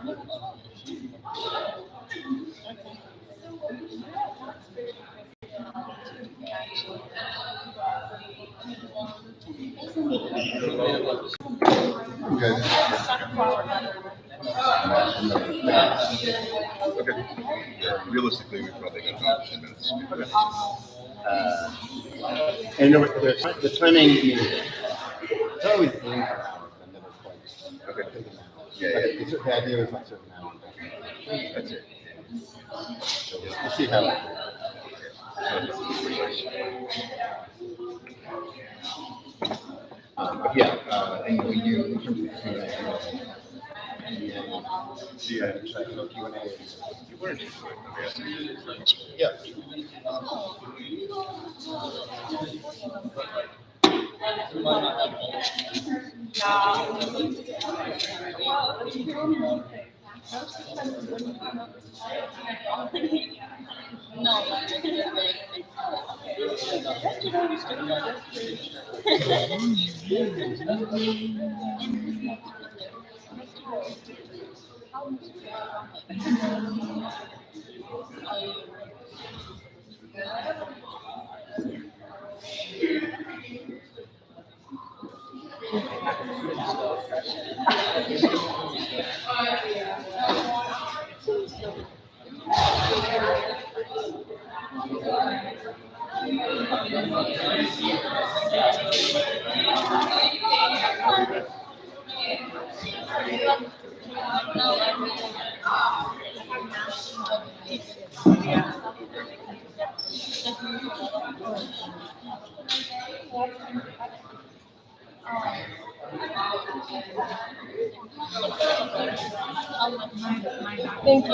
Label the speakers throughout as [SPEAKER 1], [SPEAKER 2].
[SPEAKER 1] Good.
[SPEAKER 2] Okay. Realistically, we probably got about 10 minutes.
[SPEAKER 1] And the timing, I mean, it's always aim for hours, but never quite.
[SPEAKER 2] Okay.
[SPEAKER 1] Yeah, the idea is like certain hours.
[SPEAKER 2] That's it.
[SPEAKER 1] So we'll see how it but yeah, and when you, in terms of the Q&A, Q&A.
[SPEAKER 2] You weren't into it.
[SPEAKER 1] Yeah.
[SPEAKER 3] Thank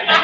[SPEAKER 3] you.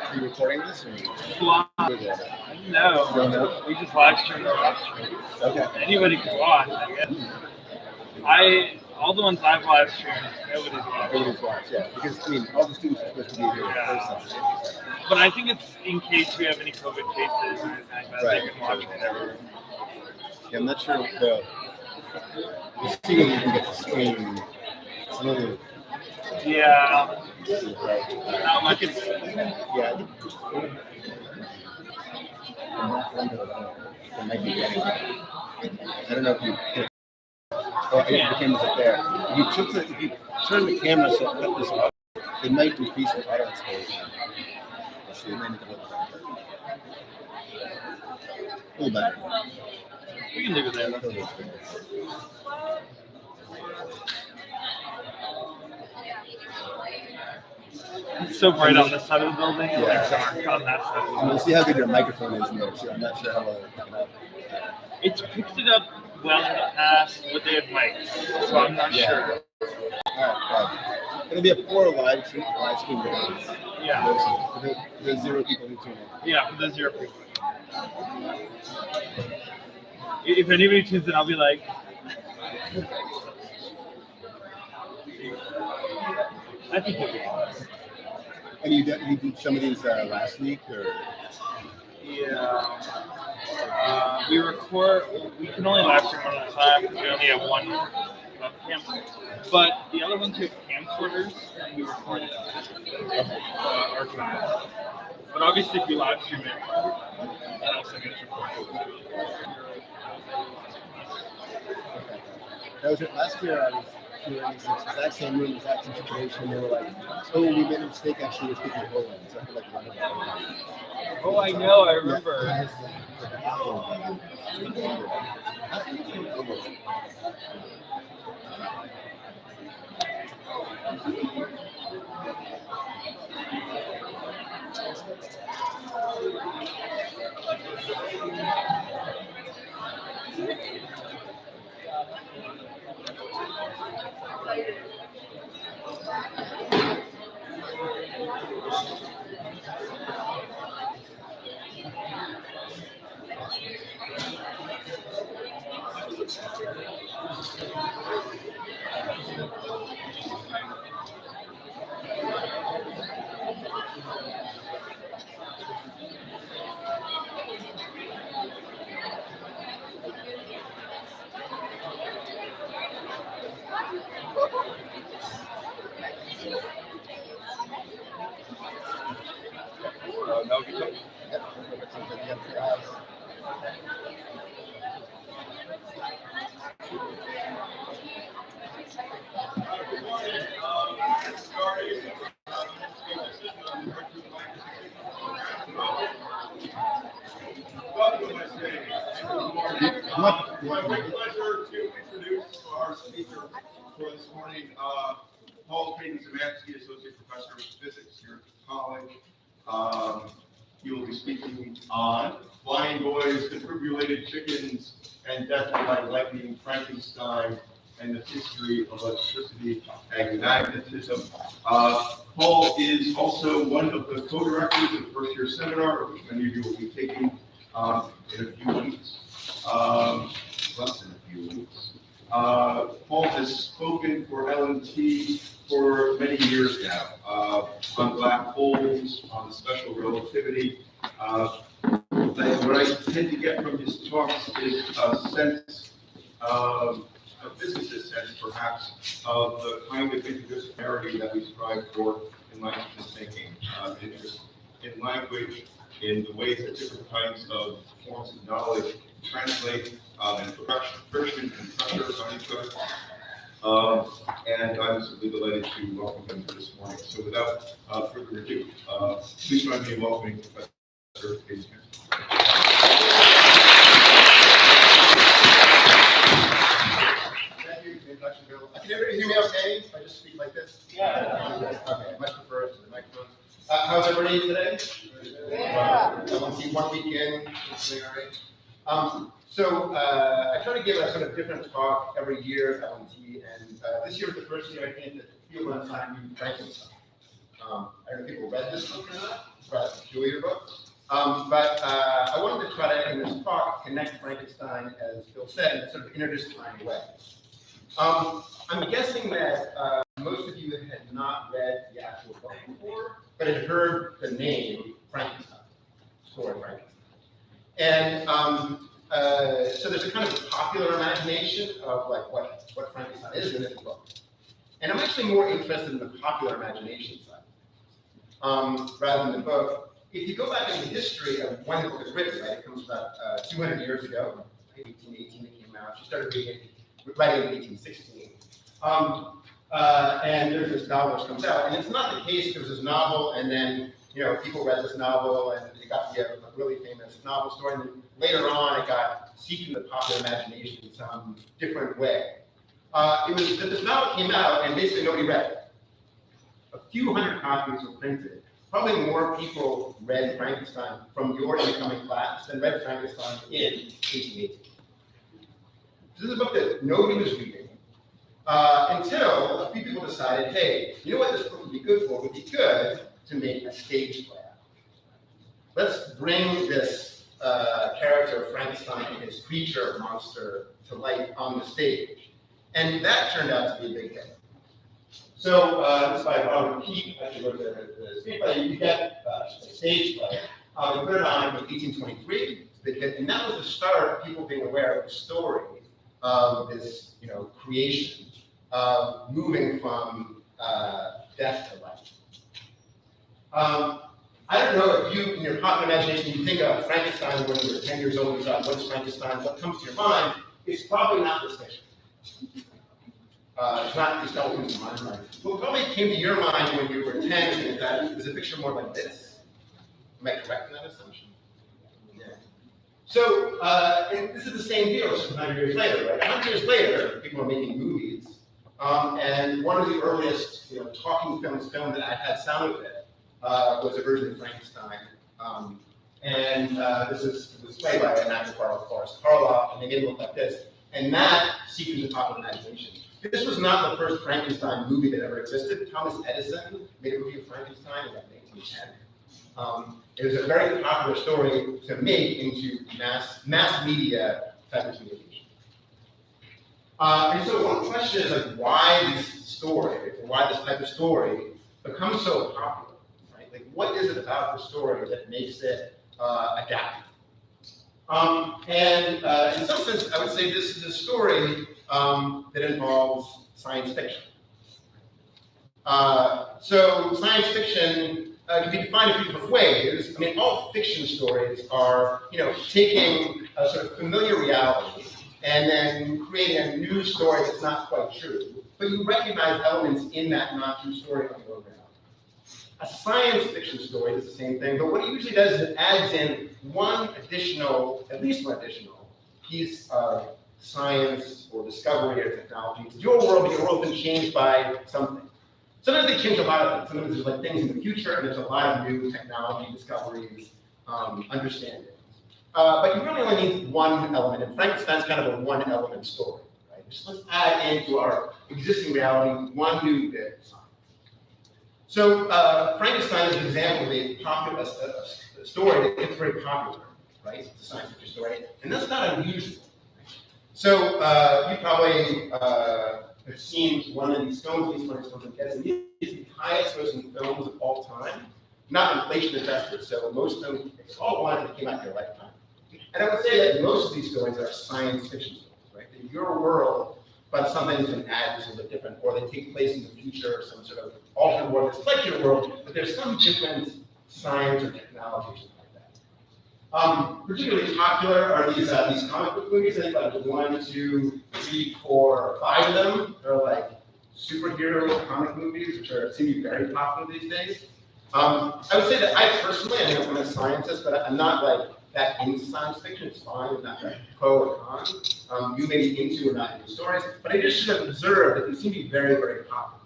[SPEAKER 1] Are you recording this or
[SPEAKER 4] Live.
[SPEAKER 1] with it?
[SPEAKER 4] No,
[SPEAKER 1] Don't know?
[SPEAKER 4] we just live streamed the live stream.
[SPEAKER 1] Okay.
[SPEAKER 4] Anybody can watch, I guess. All the ones I've live streamed, nobody's watched.
[SPEAKER 1] Everybody's watched, yeah. Because I mean, all the students are supposed to be here in
[SPEAKER 4] Yeah.
[SPEAKER 1] person.
[SPEAKER 4] But I think it's in case we have any COVID cases or anything like that,
[SPEAKER 1] Right.
[SPEAKER 4] they can watch it everywhere.
[SPEAKER 1] Yeah, I'm not sure the student even get to stream. It's a little
[SPEAKER 4] Yeah,
[SPEAKER 1] right.
[SPEAKER 4] not much. It's,
[SPEAKER 1] Yeah. I might be getting I don't know if you. Oh, yeah, the camera's up there. If you turn the camera so cut this off, it might increase the audio exposure. Let's see, it might make it look better. A little better.
[SPEAKER 4] we can leave it there. Though. It's so bright on this side of the building, and like dark on that side of the
[SPEAKER 1] I'm
[SPEAKER 4] building.
[SPEAKER 1] gonna see how good your microphone is in there too. I'm not sure how well it'll pick it up.
[SPEAKER 4] It's picked it up well in the past, but they have mics, so I'm not sure.
[SPEAKER 1] Alright, it'll be a poor live stream videos.
[SPEAKER 4] Yeah,
[SPEAKER 1] For the 0 people who tune in.
[SPEAKER 4] yeah, for the 0 people. If anybody tunes in, I'll be like, I think it'll be fun.
[SPEAKER 1] And you did some of these last week, or
[SPEAKER 4] Yeah. We can only live stream one at a time because we only have one webcam. But the other ones have camcorders and we record it archived. But obviously, if you live stream it, that also gets recorded.
[SPEAKER 1] that was it. Last year I was here in this exact same room, exact same situation. They were like, "Oh, we made a mistake. Actually, we're speaking Poland." So I feel like running out.
[SPEAKER 4] Oh, I know, I remember.
[SPEAKER 2] Now we can
[SPEAKER 5] Welcome, my state. Great pleasure to introduce our speaker for this morning, Paul Payton-Zemansky, Associate Professor of Physics here at college. He will be speaking on Flying Boys, Defibrillated Chickens, and Death by Lightning, Frankenstein, and the History of Electricity and Magnetism. Paul is also one of the co-directors of the first-year seminar, which many of you will be taking in a few weeks. on special relativity. What I tend to get from his talks is a sense, a physicist sense perhaps, of the kind of interdisciplinarity that we strive for in language thinking. Interest in language, in the ways that different kinds of forms of knowledge translate and friction and pressure on each other. And I'm simply delighted to welcome him this morning. So without further ado, please join me in welcoming Professor Casey.
[SPEAKER 1] Thank you for the introduction, Bill. Can everybody hear me okay if I just speak like this?
[SPEAKER 4] Yeah.
[SPEAKER 1] Okay, I much prefer it to the microphone. How's everybody today?
[SPEAKER 3] Yeah.
[SPEAKER 1] I want to see 1 week in. So I try to give a sort of different talk every year at LNT, and this year was the first year I think that people on time used Frankenstein. I don't know if people read this book or not. It's quite a peculiar book. But I wanted to try to, in this talk, connect Frankenstein, as Bill said, in a sort of interdisciplinary way. I'm guessing that most of you had not read the actual book before, but had heard the name Frankenstein, story Frankenstein. And so there's a kind of popular imagination of like what Frankenstein is in this book. And I'm actually more interested in the popular imagination side rather than the book. If you go back into the history of when the book was written, right, it comes about 200 years ago, 1818 it came out. She started writing in 1816. And there's this novel which comes out, and it's not the case. There was this novel, and then people read this novel, and it got to be a really famous novel story. And then later on, it got seeped into the popular imagination in some different way. It was that this novel came out, and basically nobody read it. A few hundred copies were printed. Probably more people read Frankenstein from your incoming class than read Frankenstein in 1818. This is a book that nobody was reading until a few people decided, hey, you know what this book would be good for? It would be good to make a stage play. Let's bring this character of Frankenstein and his creature monster to life on the stage. And that turned out to be a big hit. So this is by Robert Keep. Actually, look at the screenplay. You get a stage play. We put it on in 1823. It's a big hit, and that was the start of people being aware of the story of this, creation, moving from death to life. I don't know if you, in your popular imagination, you think of Frankenstein when you were 10 years old. You thought, "What's Frankenstein?" What comes to your mind? It's probably not this picture. It's not what comes to my mind. What probably came to your mind when you were 10 is that it was a picture more like this. Am I correct in that assumption? Yeah. So this is the same deal. It's 100 years later, right? 100 years later, people are making movies, and one of the earliest, talking films that I had sound with it was a version of Frankenstein. And this was played by an actor called Boris Karloff, and they made it look like this. And that seeped into popular imagination. This was not the first Frankenstein movie that ever existed. Thomas Edison made a movie of Frankenstein in 1910. It was a very popular story to make into mass media type of communication. And so one question is like, why this story, or why this type of story becomes so popular, right? Like, what is it about the story that makes it adaptive? And in some sense, I would say this is a story that involves science fiction. So science fiction can be defined in a few different ways. I mean, all fiction stories are, taking a sort of familiar reality and then creating a new story that's not quite true, but you recognize elements in that not true story on your own reality. A science fiction story is the same thing, but what it usually does is it adds in at least one additional piece of science or discovery or technology. It's your world, but your world's been changed by something. Sometimes they change a lot of things. Sometimes there's like things in the future, and there's a lot of new technology discoveries, understandings. But you really only need one element, and Frankenstein's kind of a one-element story, right? Just let's add into our existing reality one new bit of science. So Frankenstein is an example of a popular a story that gets very popular, right? It's a science fiction story, and that's not unusual. So you probably have seen one of these films, at least one of these films, and it's the highest grossing films of all time. not inflation adjusted. So most of them, it's all ones that came out in your lifetime. And I would say that most of these stories are science fiction stories, right? In your world, but something's been added a little bit different, or they take place in the future, or some sort of alternate world that's like your world, but there's some different science or technology or something like that. Particularly popular are these comic book movies. I think like 1, 2, 3, 4, 5 of them are like superhero comic movies, which seem to be very popular these days. I would say that I personally, I mean, I'm a scientist, but I'm not like that into science fiction. It's fine, I'm not like pro or con. You may be into or not into stories, but I just should have observed that they seem to be very, very popular.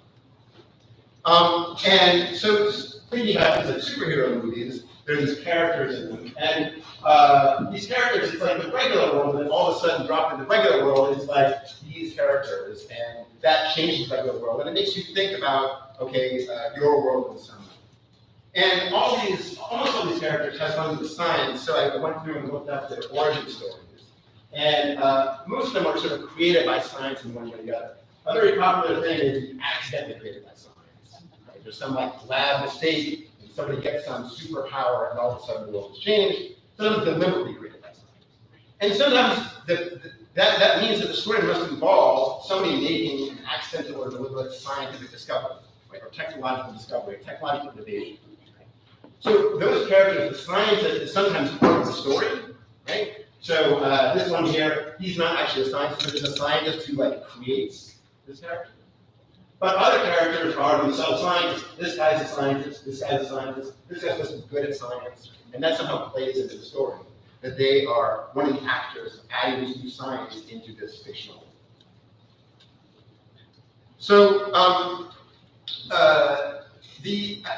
[SPEAKER 1] And so thinking about these like superhero movies, there are these characters in them, and these characters, it's like the regular world, and then all of a sudden drop into the regular world, it's like these characters, and that changes the regular world, and it makes you think about, okay, your world in some way. And almost all these characters have something to do with science, so I went through and looked up their origin stories. And most of them are sort of created by science in one way or the other. A very popular thing is accidentally created by science. Right? There's some like lab mistake, and somebody gets some superpower, and all of a sudden the world has changed. Sometimes deliberately created by science. And sometimes that means that the story must involve somebody making an accidental or deliberate scientific discovery, right? Or technological discovery, technological innovation. So those characters, the scientist is sometimes part of the story, right? So this one here, he's not actually a scientist, but he's a scientist who like creates this character. But other characters are themselves scientists. This guy's a scientist, this guy's a scientist, this guy's just good at science, and that somehow plays into the story. That they are one of the actors adding this new science into this fictional. So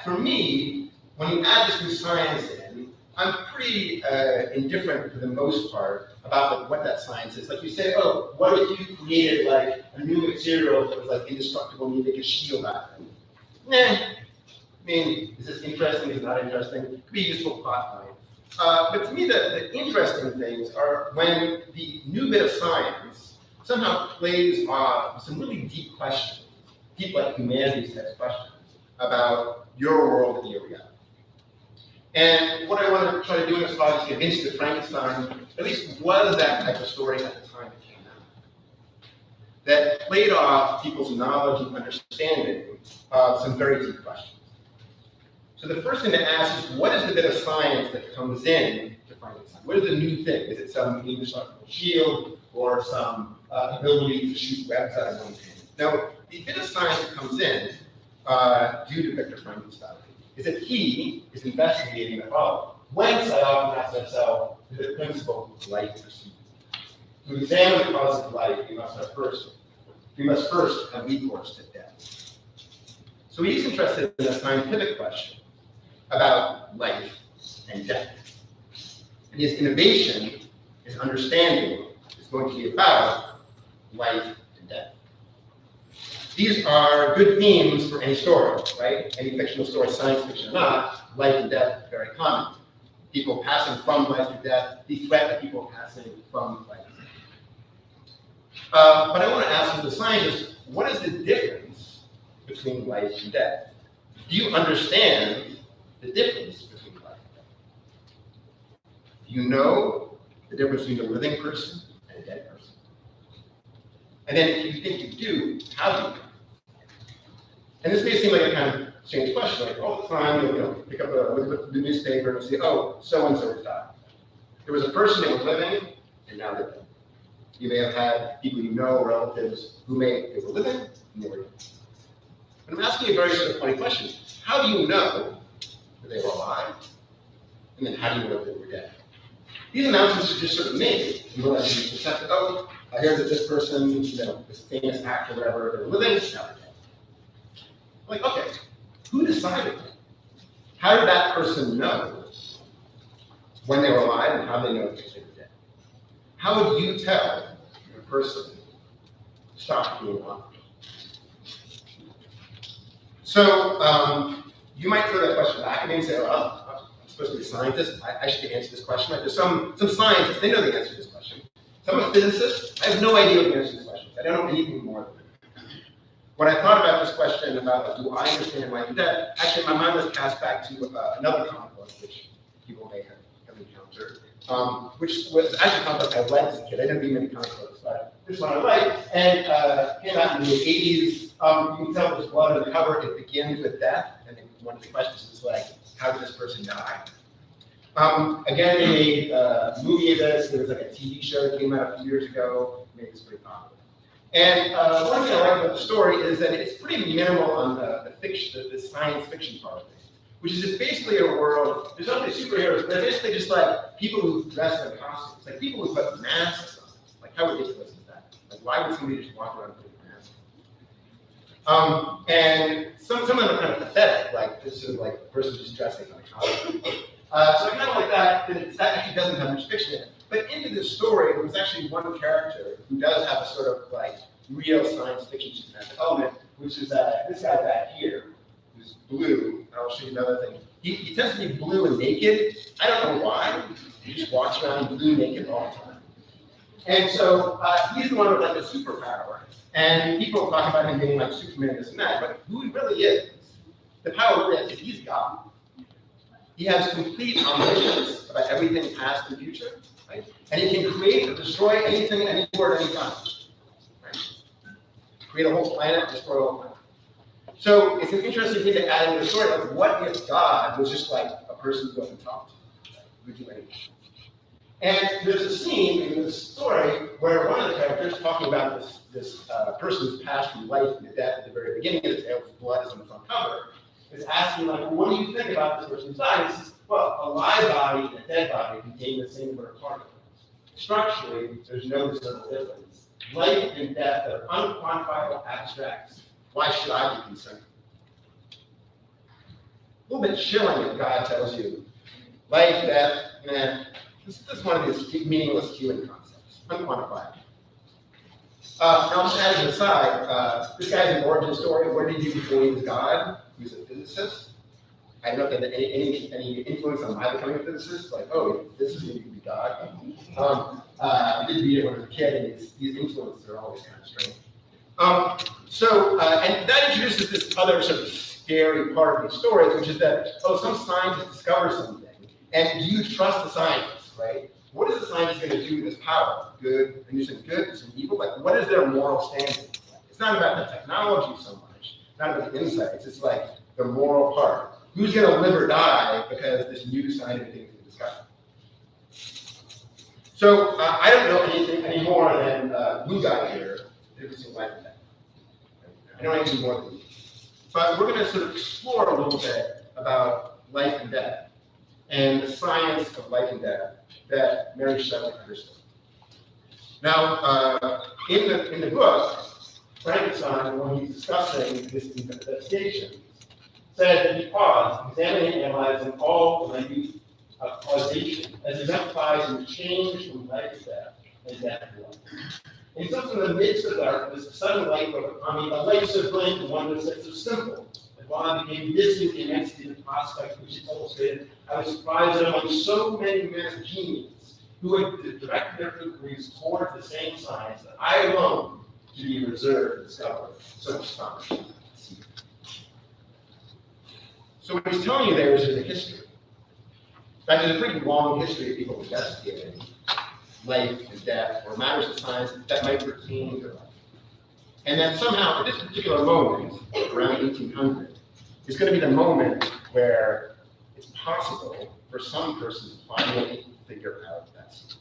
[SPEAKER 1] for me, when you add this new science in, I'm pretty indifferent for the most part about like, what that science is. Like you say, oh, what if you created like a new material that was like indestructible and you make a shield out of it? Nah. I mean, is this interesting? Is it not interesting? It could be a useful plot line. But to me, the interesting things are when the new bit of science somehow plays off some really deep questions, deep like humanities type questions about your world and your reality. And what I want to try to do in this talk is convince you that Frankenstein at least was that type of story at the time it came out. That played off people's knowledge and understanding of some very deep questions. So the first thing to ask is, what is the bit of science that comes in to Frankenstein? What is the new thing? Is it some indestructible shield or some ability to shoot webs out of one hand? Now, the bit of science that comes in due to Victor Frankenstein is that he is investigating the following. Whence, I often ask myself, is the principle of life proceed? To examine the cause of life, we must first have recourse to death. So he's interested in a scientific question about life and death. And his innovation, his understanding, is going to be about life and death. These are good themes for any story, right? Any fictional story, science fiction or not, life and death are very common. People passing from life to death, the threat of people passing from life to death. But I want to ask you, the scientist, what is the difference between life and death? Do you understand the difference between life and death? Do you know the difference between a living person and a dead person? And then if you think you do, how do you know? And this may seem like a kind of strange question, like all the time you'll pick up the newspaper and say, oh, so-and-so has died. There was a person they were living, and now they're dead. You may have had people you know, relatives, who they were living, and they were dead. But I'm asking you a very sort of funny question. How do you know that they were alive? And then how do you know that they were dead? These announcements are just sort of made. You realize you just have to, oh, I heard that this person, this famous actor, whatever, they were living, now they're dead. Like, okay, who decided that? How did that person know when they were alive and how they know if they were dead? How would you tell a person stopped being alive? So you might throw that question back at me and say, oh, I'm supposed to be a scientist. I should answer this question. Like, there's some scientists, they know the answer to this question. Some are physicists. I have no idea what the answer to this question is. I don't know anything more than that. when I thought about this question about do I understand life and death, actually my mind was cast back to another comic book, which people may have encountered, which was actually a comic book I read as a kid. I didn't read many comic books, but this one I liked, and came out in the 80s. You can tell there's blood on the cover. It begins with death, and then one of the questions is like, how did this person die? Again, they made a movie of this. There was like a TV show that came out a few years ago. Made this pretty popular. And one thing I like about the story is that it's pretty minimal on the fiction, the science fiction part of it, which is it's basically a world. There's not really superheroes, but it's basically just like people who dress in costumes, like people who put masks on. Like how ridiculous is that? Like why would somebody just walk around putting a mask on? And some of them are kind of pathetic, like this is like a person just dressing like a costume. So I kind of like that that actually doesn't have much fiction in it. But into this story, there was actually one character who does have a sort of like real science fiction element, which is this guy back here, who's blue. I'll show you another thing. He tends to be blue and naked. I don't know why. He just walks around blue naked all the time. And so he's the one with like a superpower. And people talk about him being like Superman, this and that. But who he really is, the power is he's God. He has complete omniscience about everything past and future. Right? And he can create or destroy anything, anywhere, at any time. Right? Create a whole planet, destroy a whole planet. So it's an interesting thing to add into the story. Like, what if God was just like a person who doesn't talk? Would do anything? And there's a scene in this story where one of the characters talking about this person who's passed from life into death at the very beginning of the tale, whose blood is on the front cover, is asking, like, well, what do you think about this person's dying? He says, well, a live body and a dead body contain the same number of particles. Structurally, there's no discernible difference. Life and death are unquantifiable abstracts. Why should I be concerned? A little bit chilling if God tells you, life, death, man, this is one of these meaningless human concepts, unquantifiable. Now, I'm just adding aside, this guy's an origin story. What did he do before he was God? He was a physicist. I don't know if that had any influence on my becoming a physicist. Like, oh, this is going to be God. I did read it when I was a kid, and these influences are always kind of strange. And that introduces this other sort of scary part of these stories, which is that, oh, some scientist discovers something, and do you trust the scientist, right? What is the scientist going to do with this power? Good, and you said good, and evil? Like, what is their moral standing? It's not about the technology so much, not about the insights. It's like the moral part. Who's going to live or die because this new scientific thing has been discovered? So I don't know anything any more than blue guy here. Introducing life and death. I know anything more than you. But we're going to sort of explore a little bit about life and death and the science of life and death that Mary Shelley understood. Now, in the book, Frankenstein, when he's discussing this investigation, said that he paused, examining and analyzing all the minute causation as exemplifies in the change from life to death and death to life. And so from the midst of darkness, a sudden light broke upon me, a light so brilliant and wondrous that so simple. And while I became dizzy with the immensity of the prospect which it illustrated, I was surprised that among so many men of genius who had directed their inquiries towards the same science, that I alone should be reserved to discover so astonishing. So what he's telling you there is there's a history. In fact, there's a pretty long history of people investigating life and death or matters of science that might pertain to life. And then somehow, at this particular moment, around 1800, is going to be the moment where it's possible for some person to finally figure out that secret.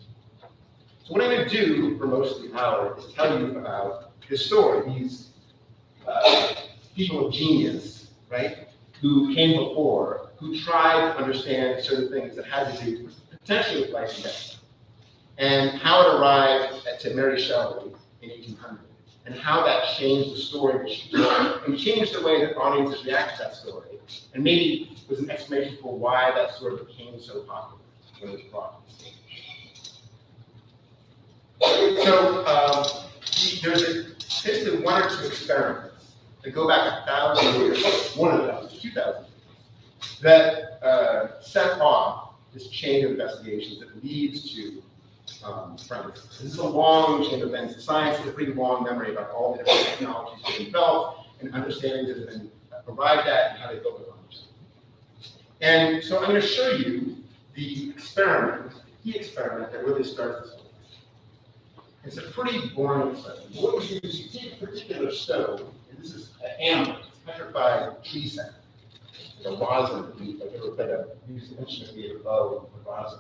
[SPEAKER 1] So what I'm going to do for most of the hour is tell you about this story, these people of genius, right, who came before, who tried to understand certain things that had to do potentially with life and death, and how it arrived to Mary Shelley in 1800, and how that changed the story that she told, and changed the way that audiences react to that story, and maybe was an explanation for why that story became so popular when it was brought to the stage. So there's basically one or two experiments that go back 1,000 years, 2,000 years, that set off this chain of investigations that leads to Frankenstein. This is a long chain of events. Science has a pretty long memory about all the different technologies that have been developed, and understandings that have been arrived at and how they built their knowledge. And so I'm going to show you the key experiment that really starts this whole thing. It's a pretty boring experiment. What you do is you take a particular stone, and this is an amber, it's petrified tree sap, like a rosin, like a bit of used instrument made of bow with rosin.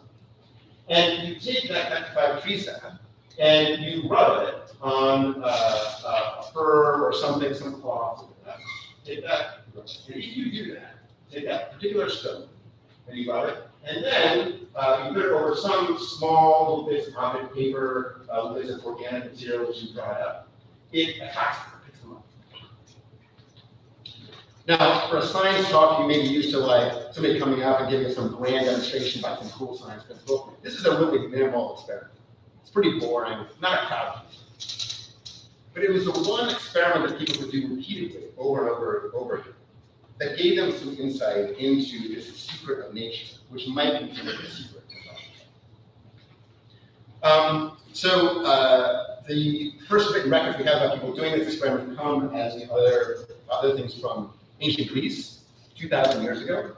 [SPEAKER 1] And you take that petrified tree sap, and you rub it on a fur or something, some cloth, like that. Take that, and if you do that, take that particular stone, and you rub it, and then you put it over some small little bits of object paper, bits of organic material that you dried up. It attacks them, picks them up. Now, for a science talk, you may be used to like somebody coming up and giving us some grand demonstration by some cool science principle. This is a really minimal experiment. It's pretty boring, not a crowd. But it was the one experiment that people could do repeatedly over and over and over again that gave them some insight into this secret of nature, which might be considered a secret. The first written records we have about people doing this experiment come as the other things from ancient Greece, 2,000 years ago.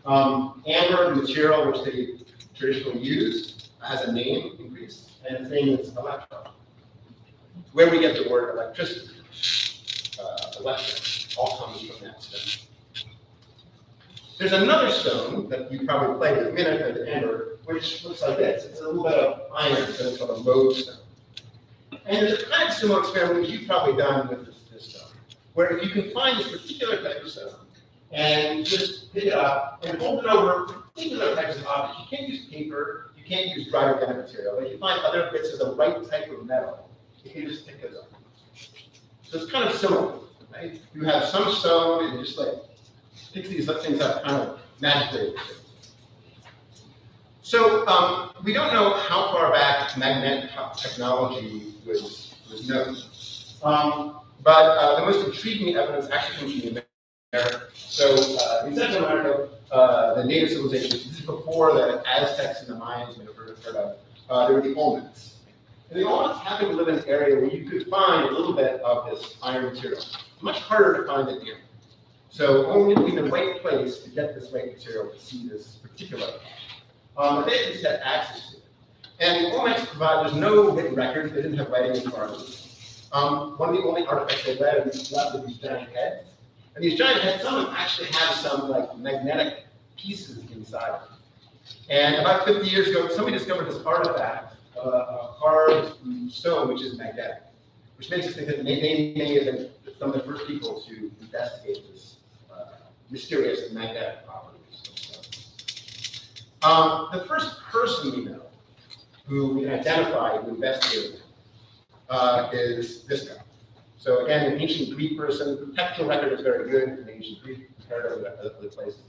[SPEAKER 1] Amber, the material which they traditionally used, has a name in Greece, and its name is electron. Where we get the word electricity, electric, all comes from that stone. There's another stone that you probably played with a minute at the amber, which looks like this. It's a little bit of iron, so it's called a lodestone. And there's a kind of similar experiment which you've probably done with this stone, where if you can find this particular type of stone and just pick it up and hold it over particular types of objects, you can't use paper, you can't use dry organic material, but you find other bits of the right type of metal, you can just pick those up. So it's kind of similar, right? You have some stone and just like picks these things up kind of magically. So we don't know how far back magnetic technology was known. But the most intriguing evidence actually comes from America. So in Central America, the native civilizations, this is before the Aztecs and the Mayans may have heard of, there were the Olmecs. And the Olmecs happened to live in an area where you could find a little bit of this iron material. Much harder to find than here. So only in the right place to get this right material to see this particular they at least had access to it. And the Olmecs provide, there's no written records, they didn't have writing in front of them. One of the only artifacts they left were these giant heads. And these giant heads, some of them actually have some like magnetic pieces inside of them. And about 50 years ago, somebody discovered this artifact, a carved stone, which is magnetic, which makes us think that they may have been some of the first people to investigate this mysterious magnetic properties. The first person we know who we can identify who investigated is this guy. So again, an ancient Greek person. The textual record is very good in ancient Greek compared to other places.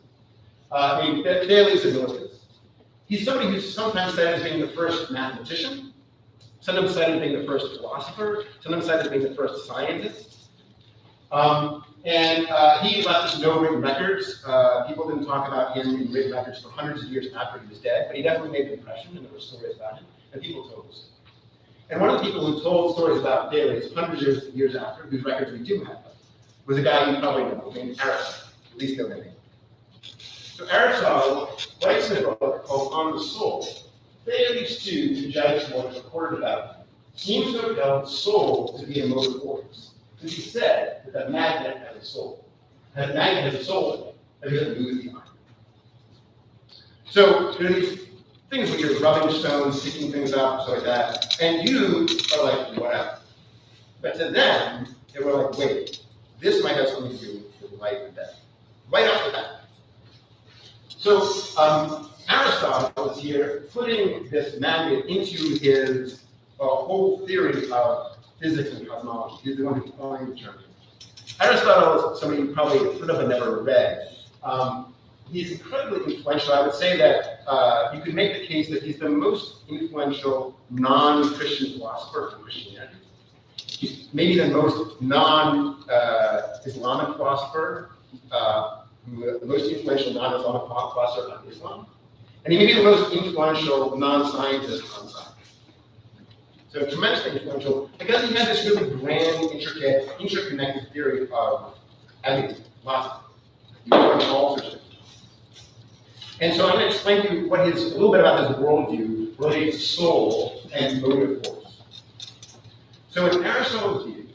[SPEAKER 1] Thales of Miletus. He's somebody who's sometimes cited as being the first mathematician, sometimes cited as being the first philosopher, sometimes cited as being the first scientist. He left us no written records. People didn't talk about him in written records for hundreds of years after he was dead, but he definitely made an impression, and there were stories about him, and people told us. And one of the people who told stories about Thales hundreds of years after, whose records we do have, was a guy you probably know, named Aristotle, at least know the name. So Aristotle writes in a book called On the Soul. Thales, too, to judge what is recorded about him, seems to have held the soul to be a motive force. Because he said that the magnet has a soul. And the magnet has a soul in it, and it doesn't move the iron. So there are these things where you're rubbing stones, picking things up, stuff like that, and you are like, whatever. But to them, they were like, wait, this might have something to do with life and death. Right off the bat. So Aristotle was here putting this magnet into his whole theory of physics and cosmology. He's the one who coined the term. Aristotle is somebody you probably heard of but never read. He's incredibly influential. I would say that you could make the case that he's the most influential non-Christian philosopher from Christianity. He's maybe the most non-Islamic philosopher, the most influential non-Islamic philosopher on Islam. And he may be the most influential non-scientist on science. So tremendously influential because he had this really grand, intricate, interconnected theory of I mean, lots of them. You can learn all sorts of things. And so I'm going to explain to you a little bit about his worldview related to soul and motive force. So in Aristotle's view,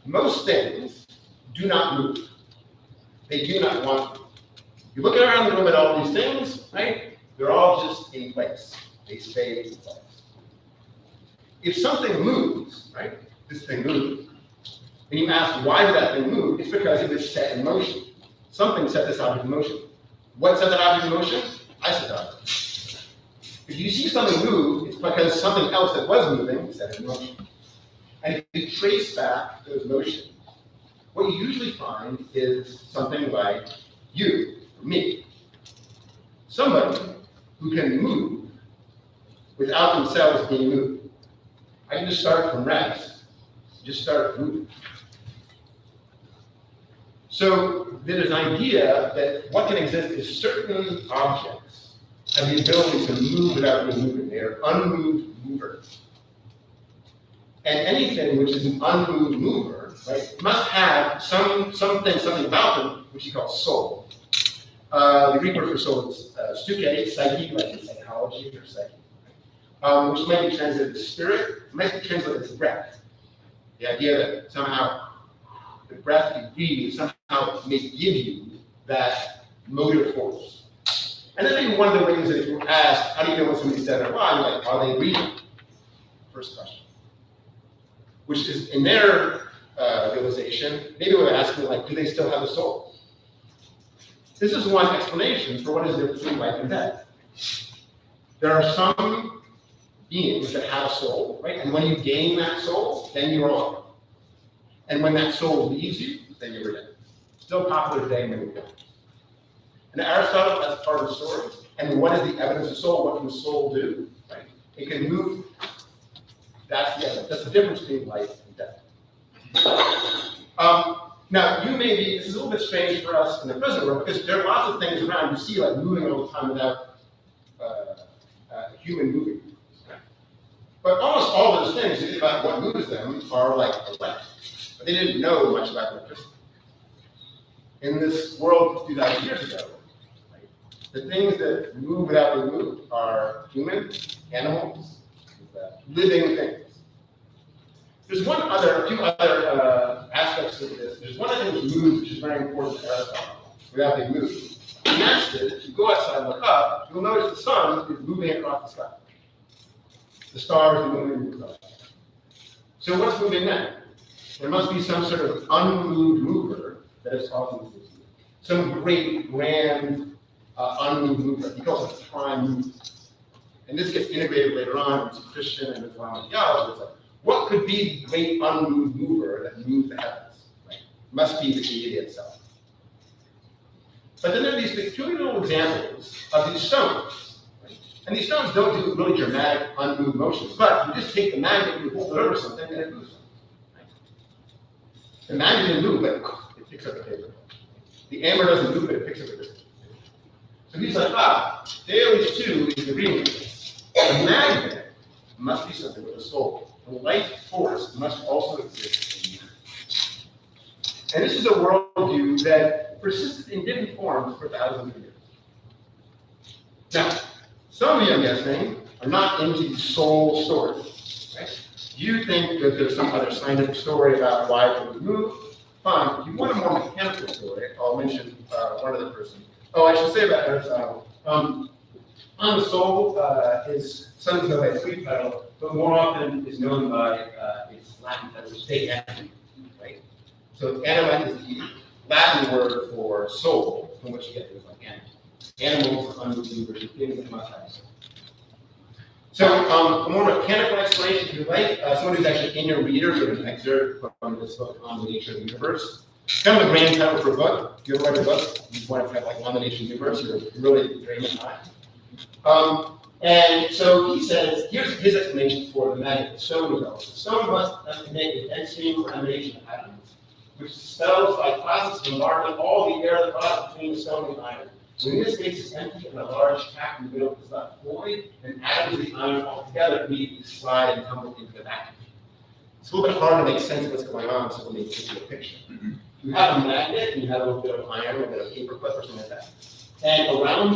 [SPEAKER 1] most things do not move. They do not want to. You're looking around the room at all these things, right? They're all just in place. They stay in place. If something moves, right? This thing moves, and you ask, why did that thing move? It's because it was set in motion. Something set this object in motion. What set that object in motion? I set that object. If you see something move, it's because something else that was moving set it in motion. And if you trace back those motions, what you usually find is something like you, or me. Somebody who can move without themselves being moved. I can just start from rest, just start moving. So there's an idea that what can exist is certain objects have the ability to move without being moving. They are unmoved movers. And anything which is an unmoved mover, right, must have something about them which you call soul. The Greek word for soul is psyche, psyche, like in psychology or psyche, which might be translated as spirit, might be translated as breath. The idea that somehow the breath you breathe somehow may give you that motive force. And then maybe one of the ways that if you ask, how do you know when somebody's dead or alive, like, are they breathing? First question. Which is, in their realization, maybe we're asking, like, do they still have a soul? This is one explanation for what is there between life and death. There are some beings that have a soul, right? And when you gain that soul, then you're alive. And when that soul leaves you, then you're dead. Still popular today in many cultures. And Aristotle, that's part of the story. And what is the evidence of soul? What can the soul do? Right? It can move. That's the evidence. That's the difference between life and death. Now, you may be, this is a little bit strange for us in the present world because there are lots of things around you see like moving all the time without human moving. But almost all those things about what moves them are like electric. But they didn't know much about electricity. In this world 2,000 years ago, right, the things that move without being moved are human, animals, living things. There's a few other aspects of this. There's one of the things that moves, which is very important to Aristotle, without being moved. And that's that if you go outside and look up, you'll notice the sun is moving across the sky. The stars are moving across the sky. So what's moving then? There must be some sort of unmoved mover that is causing this. Some great, grand, unmoved mover. He calls it prime mover. And this gets integrated later on into Christian and Islamic theology. It's like, what could be the great unmoved mover that moved the heavens? Right? Must be the deity itself. But then there are these peculiar little examples of these stones. Right? And these stones don't do really dramatic, unmoved motions, but you just take the magnet, you hold it over something, and it moves. Right? The magnet didn't move, but it picks up the paper. The amber doesn't move, but it picks up the paper. So he's like, Thales too is agreeing with this. The magnet must be something with a soul. The life force must also exist in you. And this is a worldview that persisted in different forms for thousands of years. Now, some of you, I'm guessing, are not into soul stories. Right? You think that there's some other scientific story about why things move. Fine. If you want a more mechanical story, I'll mention one other person. Oh, I should say about Aristotle. On the soul, his son's known by its Greek title, but more often is known by its Latin title, which is de anima, right? So anima is the Latin word for soul, from which you get things like animal. Animals are unmoved movers, things that must have a soul. So a more mechanical explanation, if you like, someone who's actually in your reader, or an excerpt from this book on the nature of the universe. It's kind of a grand title for a book. If you ever write a book, you want to have like on the nature of the universe, you're really dreaming high. And so he says, here's his explanation for the magnet. The stone develops. The stone must estimate the density or emanation of atoms, which dispels by process of enlarging all the air that passes between the stone and the iron. When this space is empty and a large crack in the middle is left void, and atoms of the iron altogether immediately slide and tumble into the vacuum. It's a little bit hard to make sense of what's going on, so let me give you a picture. You have a magnet, and you have a little bit of iron, a bit of paper clip or something like that. And around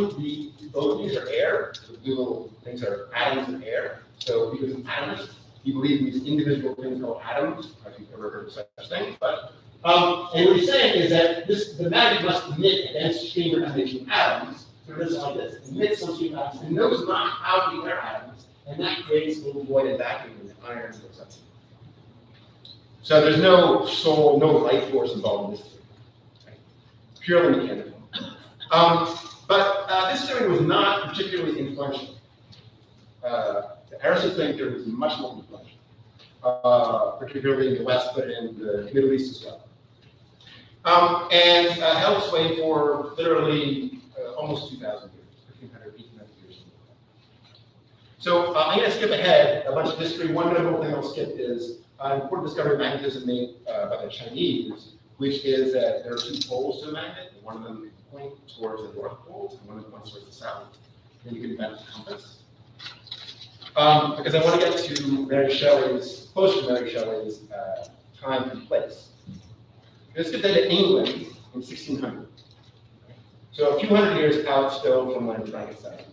[SPEAKER 1] both of these are air. The blue little things are atoms of air. So because of atoms, you believe in these individual things called atoms. I don't know if you've ever heard of such things, but and what he's saying is that the magnet must emit a dense stream of emission atoms. So this like this, emits some stream of atoms, and knows not how to air atoms, and that creates a little void and vacuum in the iron or something. So there's no soul, no life force involved in this theory. Right? Purely mechanical. But this theory was not particularly influential. The Aristotelian theory was much more influential, particularly in the West, but in the Middle East as well. And held sway for literally almost 2,000 years, 1,500, 1,800 years. So I'm going to skip ahead a bunch of history. One notable thing I'll skip is an important discovery of magnetism made by the Chinese, which is that there are two poles to the magnet. One of them point towards the North Pole, and one of them points towards the South. Then you can invent a compass. Because I want to get to Mary Shelley's, closer to Mary Shelley's time and place. Let's get to England in 1600. So a few hundred years out still from when Frankenstein.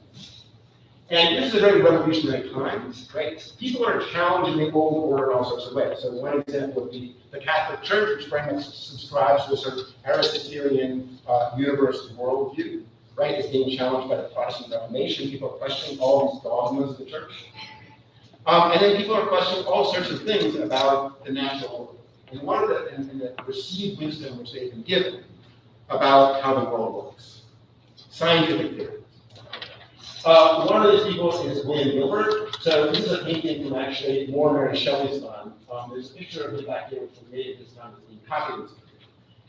[SPEAKER 1] And this is a very revolutionary time, right? People are challenging the old order in all sorts of ways. So one example would be the Catholic Church, which very much subscribes to a sort of Aristotelian universe worldview, right? It's being challenged by the Protestant Reformation. People are questioning all these dogmas of the church. And then people are questioning all sorts of things about the natural order. And one of the received wisdom which they've been given about how the world works. Scientific theory. One of these people is William Gilbert. So this is a painting from actually more Mary Shelley's time. There's a picture of him back here, which was made at this time that's being copied.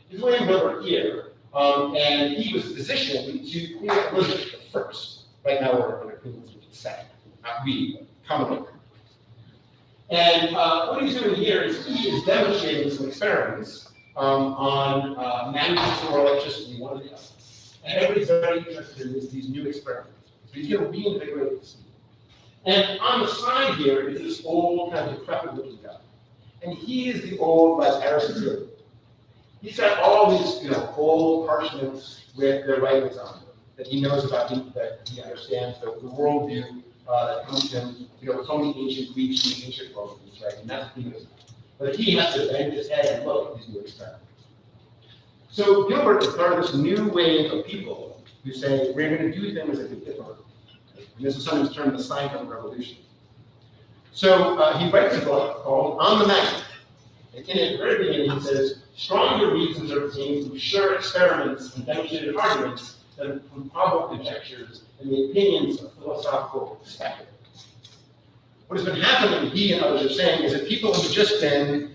[SPEAKER 1] This is William Gilbert here, and he was positioned to Queen Elizabeth I. Right now we're under Queen Elizabeth II. Not we, Commonwealth. And what he's doing here is he is demonstrating some experiments on magnetism or electricity, one or the other. And everybody's very interested in these new experiments. So he's going to reinvigorate this. And on the side here is this old, kind of decrepit looking guy. And he is the old, like Aristotelian. He's got all these, old parchments with their writings on them that he knows about, that he understands the worldview that comes from, from the ancient Greeks and the ancient Romans, right? And that's what he knows. But he has to bend his head and look at these new experiments. So Gilbert is part of this new wave of people who say, we're going to do things a bit differently. And this is sometimes termed the scientific revolution. So he writes a book called On the Magnet. And in it, at the very beginning, he says, stronger reasons are obtained from sure experiments and demonstrated arguments than from probable conjectures and the opinions of philosophical perspective. What has been happening, he and others are saying, is that people have just been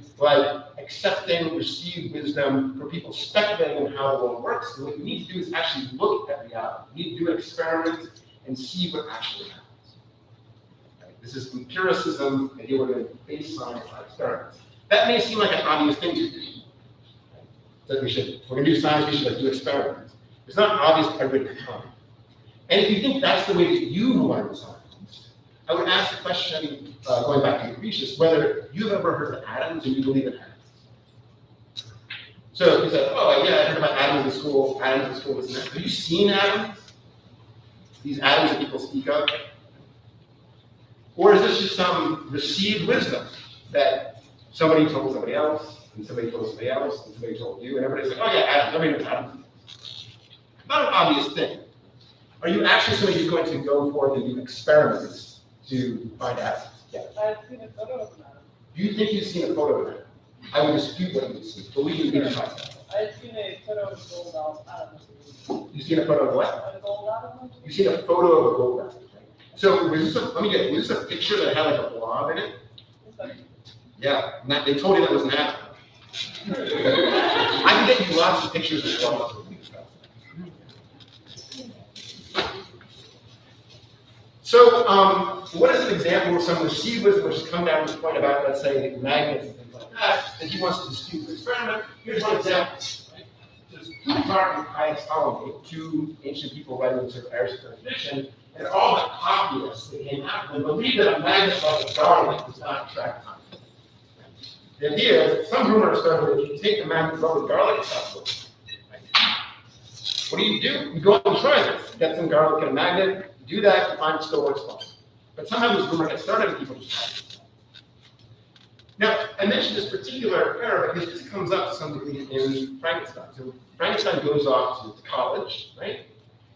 [SPEAKER 1] accepting received wisdom for people speculating on how the world works. And what you need to do is actually look at reality. You need to do an experiment and see what actually happens. Right? This is empiricism, and you are going to base science on experiments. That may seem like an obvious thing to do. That if we're going to do science, we should do experiments. It's not obvious to everybody to come. And if you think that's the way that you learn science, I would ask the question, going back to Lucretius, whether you've ever heard of atoms and you believe in atoms. So he said, oh yeah, I heard about atoms in school, this and that. Have you seen atoms? These atoms that people speak of? Or is this just some received wisdom that somebody told somebody else, and somebody told somebody else, and somebody told you, and everybody's like, oh yeah, atoms, nobody knows atoms. Not an obvious thing. Are you actually somebody who's going to go forth and do experiments to find atoms? Yeah.
[SPEAKER 3] I've seen a photo of an atom.
[SPEAKER 1] Do you think you've seen a photo of it? I would dispute what you've seen, but we can be sure.
[SPEAKER 3] I've seen a photo of a gold atom.
[SPEAKER 1] You've seen a photo of what?
[SPEAKER 3] A gold atom?
[SPEAKER 1] You've seen a photo of a gold atom. So was this was this a picture that had like a blob in it? Yeah, they told you that was an atom. I can get you lots of pictures of blobs. So, what is an example of some received wisdom which has come down to this point about, let's say, magnets and things like that he wants to dispute the experiment? Here's one example. Right? There's Plutarch and Caius Ptolemy, two ancient people writing in sort of Aristotelian tradition, and all the copyists that came after them believed that a magnet like a garlic does not attract time. The idea is, some rumors started if you take the magnet rub with garlic, it stops working. What do? You go out and try this. Get some garlic and a magnet, do that, you find it still works fine. But somehow this rumor gets started and people just try it. Now, I mentioned this particular error because this comes up to some degree in Frankenstein. So Frankenstein goes off to college, right?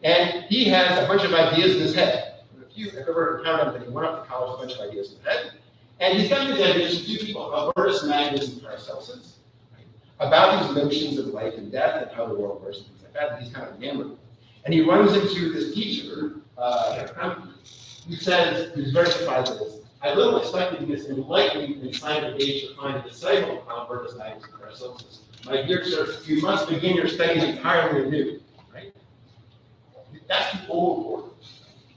[SPEAKER 1] And he has a bunch of ideas in his head. If you have ever encountered him, he went off to college with a bunch of ideas in his head. And he's got these ideas from two people, Albertus Magnus and Paracelsus, right? About these notions of life and death and how the world works and things like that. And he's kind of enamored. And he runs into this teacher, who says, who's very surprised at this, I little expected this enlightening and scientific age to find a disciple of Albertus Magnus and Paracelsus. My dear sir, you must begin your studies entirely anew, right? That's the old order,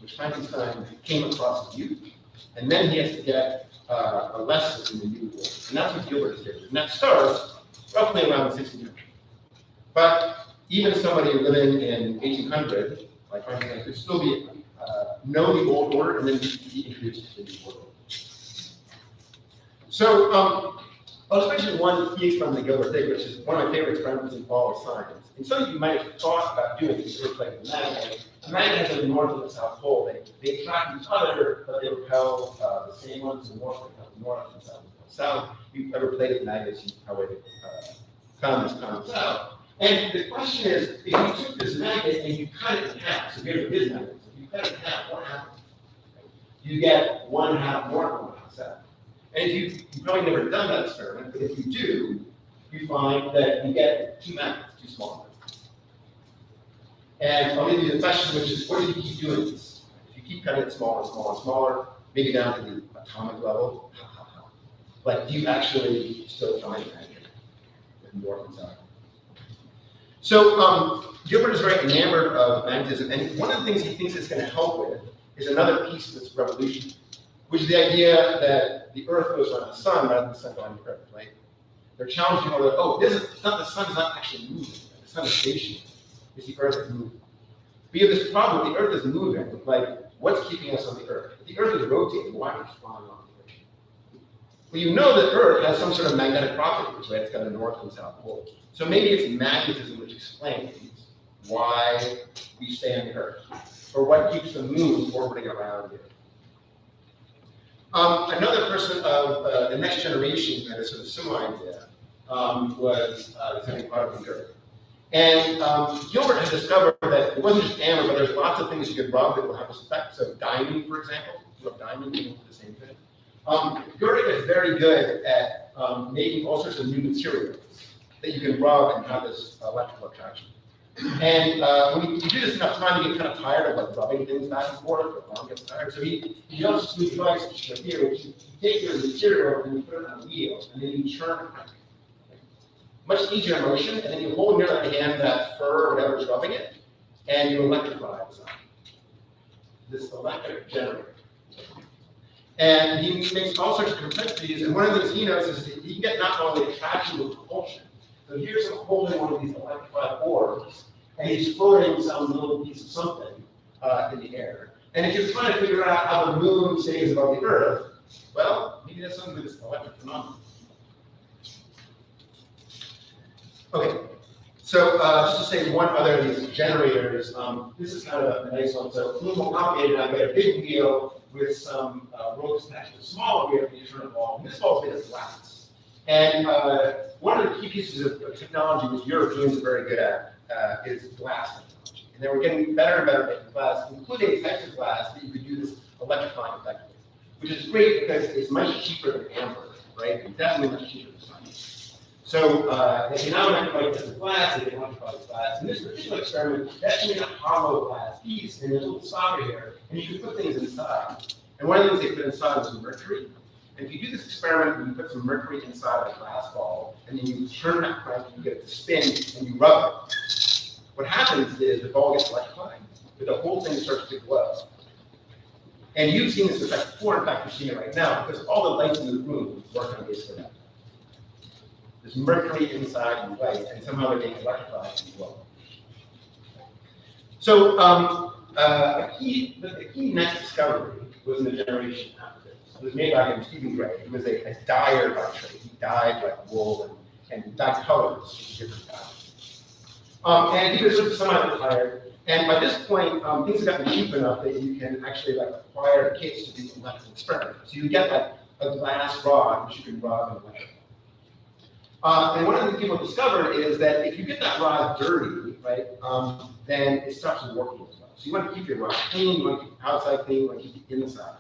[SPEAKER 1] which Frankenstein came across as youth, and then he has to get a lesson in the new world. And that's what Gilbert is doing. And that starts roughly around 1600. But even somebody living in 1800, like Frankenstein, could still be know the old order and then be introduced to the new world. So I'll just mention one key experiment that Gilbert did, which is one of my favorite experiments in all of science. And some of you might have thought about doing this sort of like a magnet. A magnet has a north and a south pole. They attract each other, but they repel the same ones, the north and south. South, if you've ever played with magnets, you probably found this concept out. And the question is, if you took this magnet and you cut it in half, so here's his magnet, if you cut it in half, what happens? You get 1/2 north and 1/2 south. And if you've probably never done that experiment, but if you do, you find that you get two magnets, two small magnets. And I'll give you the question, which is, what do you keep doing this? If you keep cutting it smaller and smaller and smaller, maybe down to the atomic level, like do you actually still find magnet with north and south? So Gilbert is very enamored of magnetism, and one of the things he thinks it's going to help with is another piece of this revolution, which is the idea that the Earth goes around the sun rather than the sun going around the Earth, right? They're challenging people that, oh, it's not the sun's not actually moving, the sun is stationary, it's the Earth is moving. We have this problem, the Earth is moving, like, what's keeping us on the Earth? If the Earth is rotating, why are we flying on the Earth? Well, you know that Earth has some sort of magnetic properties, right? It's got a north and south pole. So maybe it's magnetism which explains why we stay on the Earth, or what keeps the moon orbiting around the Earth. Another person of the next generation had a sort of similar idea, was Henry Potter from Gilbert. And Gilbert had discovered that it wasn't just amber, but there's lots of things you could rub that will have this effect. So diamond, for example, you rub diamond, you can do the same thing. Gilbert is very good at making all sorts of new materials that you can rub and have this electrical attraction. And when you do this enough time, you get kind of tired of like rubbing things back and forth, or the arm gets tired. So he also do a device here, which you take your material and you put it on a wheel, and then you turn it. Much easier motion, and then you hold in your other hand that fur or whatever is rubbing it, and you electrify this electric generator. And he makes all sorts of complexities, and one of the things he knows is that he can get not only attraction but repulsion. So here's him holding one of these electrified orbs, and he's floating some little piece of something in the air. And if you're trying to figure out how the moon stays above the Earth, well, maybe that's something with this electric phenomenon. Okay, so just to say one other of these generators, this is kind of a nice one. So a little more complicated, I've got a big wheel with some ropes attached to a smaller wheel for the internal ball, and this ball is made of glass. And one of the key pieces of technology which Europeans are very good at is glass technology. And they were getting better and better at making glass, including types of glass that you could do this electrifying effect with, which is great because it's much cheaper than amber, right? And definitely much cheaper than stone. So they can now electrify pieces of glass, they can electrify the glass. In this particular experiment, that's made a hollow glass piece, and there's a little solder here, and you can put things inside. And one of the things they put inside was mercury. And if you do this experiment, you put some mercury inside a glass ball, and then you turn that crank, you get it to spin, and you rub it. What happens is the ball gets electrified, but the whole thing starts to glow. And you've seen this effect before, in fact, you're seeing it right now, because all the lights in the room work on basically that. There's mercury inside the light, and somehow they're being electrified as well. So the key next discovery was in the generation after this. It was made by him, Stephen Gray. He was a dyer by trade. He dyed like wool and dyed colors in different dyes. And he was sort of semi-retired. And by this point, things have gotten cheap enough that you can actually like acquire kits to do electrical experiments. So you get like a glass rod, which you can rub and electrify. And one of the things people discovered is that if you get that rod dirty, right, then it stops working as well. So you want to keep your rod clean, you want to keep the outside clean, you want to keep the inside.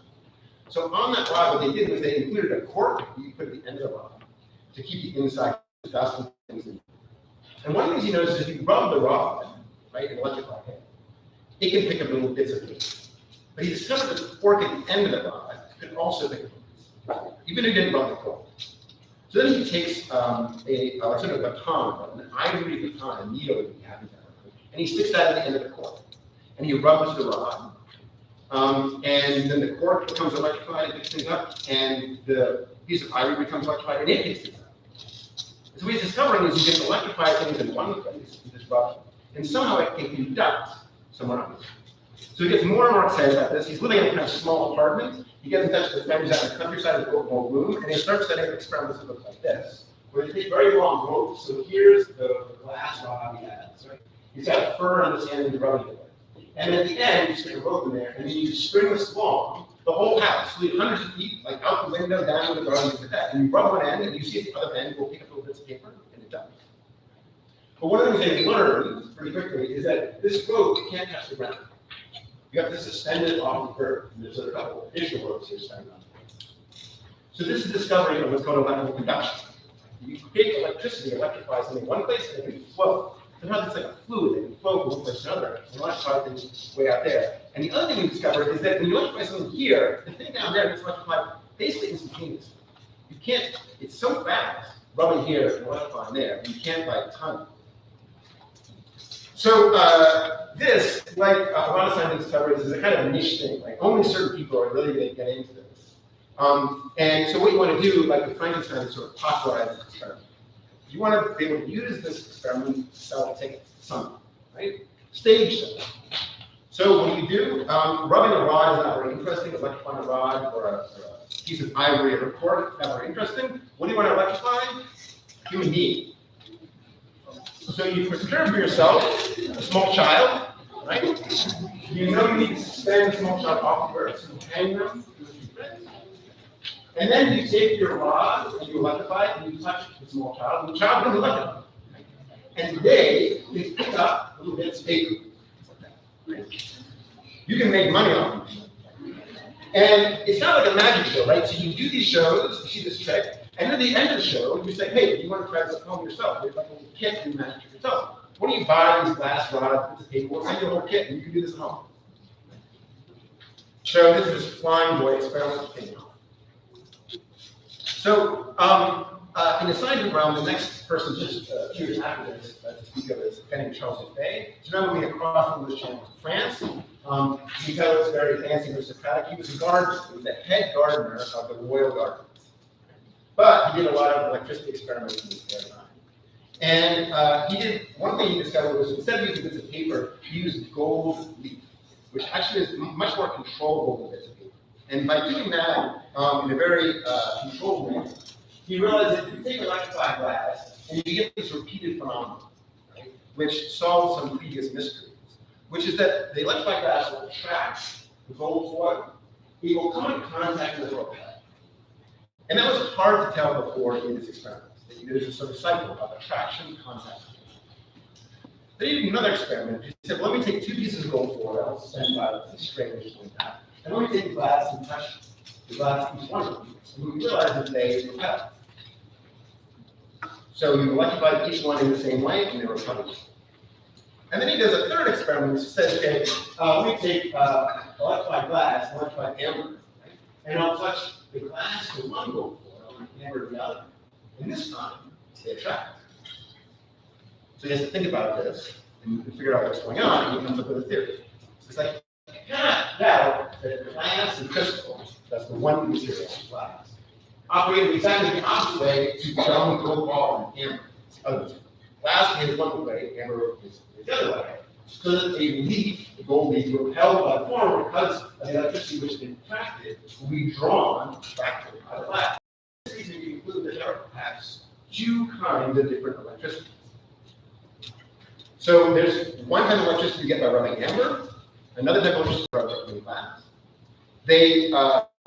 [SPEAKER 1] So on that rod, what they did was they included a cork that you put at the end of the rod to keep the inside dust and things in. And one of the things you notice is if you rub the rod, right, and electrify it, it can pick up little bits of heat. But he discovered that the cork at the end of the rod could also pick up bits, even if he didn't rub the cork. So then he takes a sort of baton, an ivory baton, a needle that he happens to have, and he sticks that at the end of the cork. And he rubs the rod, and then the cork becomes electrified, it picks things up, and the piece of ivory becomes electrified, and it picks things up. And so what he's discovering is you can electrify things in one place, with this rubber, and somehow it can conduct somewhere else. So he gets more and more excited about this. He's living in a kind of small apartment. He gets in touch with friends out in the countryside with a little room, and he starts setting up experiments that look like this, where they take very long ropes. So here's the glass rod he has. Right? He's got a fur on this end and rubbing it. And at the end, you stick a rope in there, and then you just string this along the whole house, lead hundreds of feet, like out the window, down to the garden, like that. And you rub one end, and you see at the other end, go pick up little bits of paper, and it does. But one of the things they learned pretty quickly is that this rope can't touch the ground. You have to suspend it off the earth. And there's a couple of additional ropes here suspended on the earth. So this is discovery of what's called electrical conduction. You create electricity, electrify something in one place, and it can flow. Sometimes it's like a fluid that can flow from one place to another, and electrify things way out there. And the other thing we discovered is that when you electrify something here, the thing down there gets electrified basically instantaneously. You can't, it's so fast, rubbing here and electrifying there, you can't like time it. So this, like a lot of scientists discovered, is a kind of a niche thing. Like only certain people are really going to get into this. And so what you want to do, like with Frankenstein, is sort of popularize this experiment. You want to be able to use this experiment to sell tickets to something, right? Stage show. So what do? Rubbing a rod is not very interesting. Electrifying a rod or a piece of ivory or a cork, not very interesting. What do you want to electrify? Human being. So you prepare for yourself a small child, right? You know you need to suspend the small child off the earth, so you hang them to a few threads. And then you take your rod and you electrify it and you touch the small child, and the child becomes electrified. And they pick up little bits of paper. Right? You can make money off of it. And it's not like a magic show, right? So you do these shows, you see this trick, and at the end of the show, you say, hey, you want to try this at home yourself? You're like, well, you can't do magic yourself. Why don't you buy these glass rods, bits of paper, we'll send you a whole kit, and you can do this at home. So this is Flying Boy experiment. So in the scientific realm, the next person just a few years after this to speak of is a guy named Charles Duffay. So now moving across the English Channel to France. He was very fancy and aristocratic. He was a gardener. He was the head gardener of the royal gardens. But he did a lot of electricity experiments in his spare time. And he did, one thing he discovered was instead of using bits of paper, he used gold leaf, which actually is much more controllable than bits of paper. And by doing that in a very controlled way, he realized that if you take electrified glass and you get this repeated phenomenon, right, which solves some previous mysteries, which is that the electrified glass will attract the gold foil, it will come in contact with the rope. And that was hard to tell before in this experiment. There's a sort of cycle of attraction, contact. Then he did another experiment. He said, well, let me take two pieces of gold foil, send by the string, which is like that, and let me take the glass and touch the glass each one of them. And we realized that they repel. So you electrify each one in the same way, and they repel. And then he does a third experiment, which says, okay, let me take electrified glass, electrified amber, right? And I'll touch the glass to one gold foil and the amber to the other. And this time, they attract. So he has to think about this and figure out what's going on, and he comes up with a theory. So it's like, you cannot doubt that glass and crystals, that's the one material of glass, operate exactly the opposite way to stone, gold ball, and amber. Other material. Glass behaves one way, amber is the other way. so that a leaf, a gold leaf, repelled by the former because of the electricity which it attracted, will be drawn backward by the glass. For this reason, you conclude that there are perhaps two kinds of different electricity. So there's one type of electricity you get by rubbing amber, another type of electricity by rubbing glass. The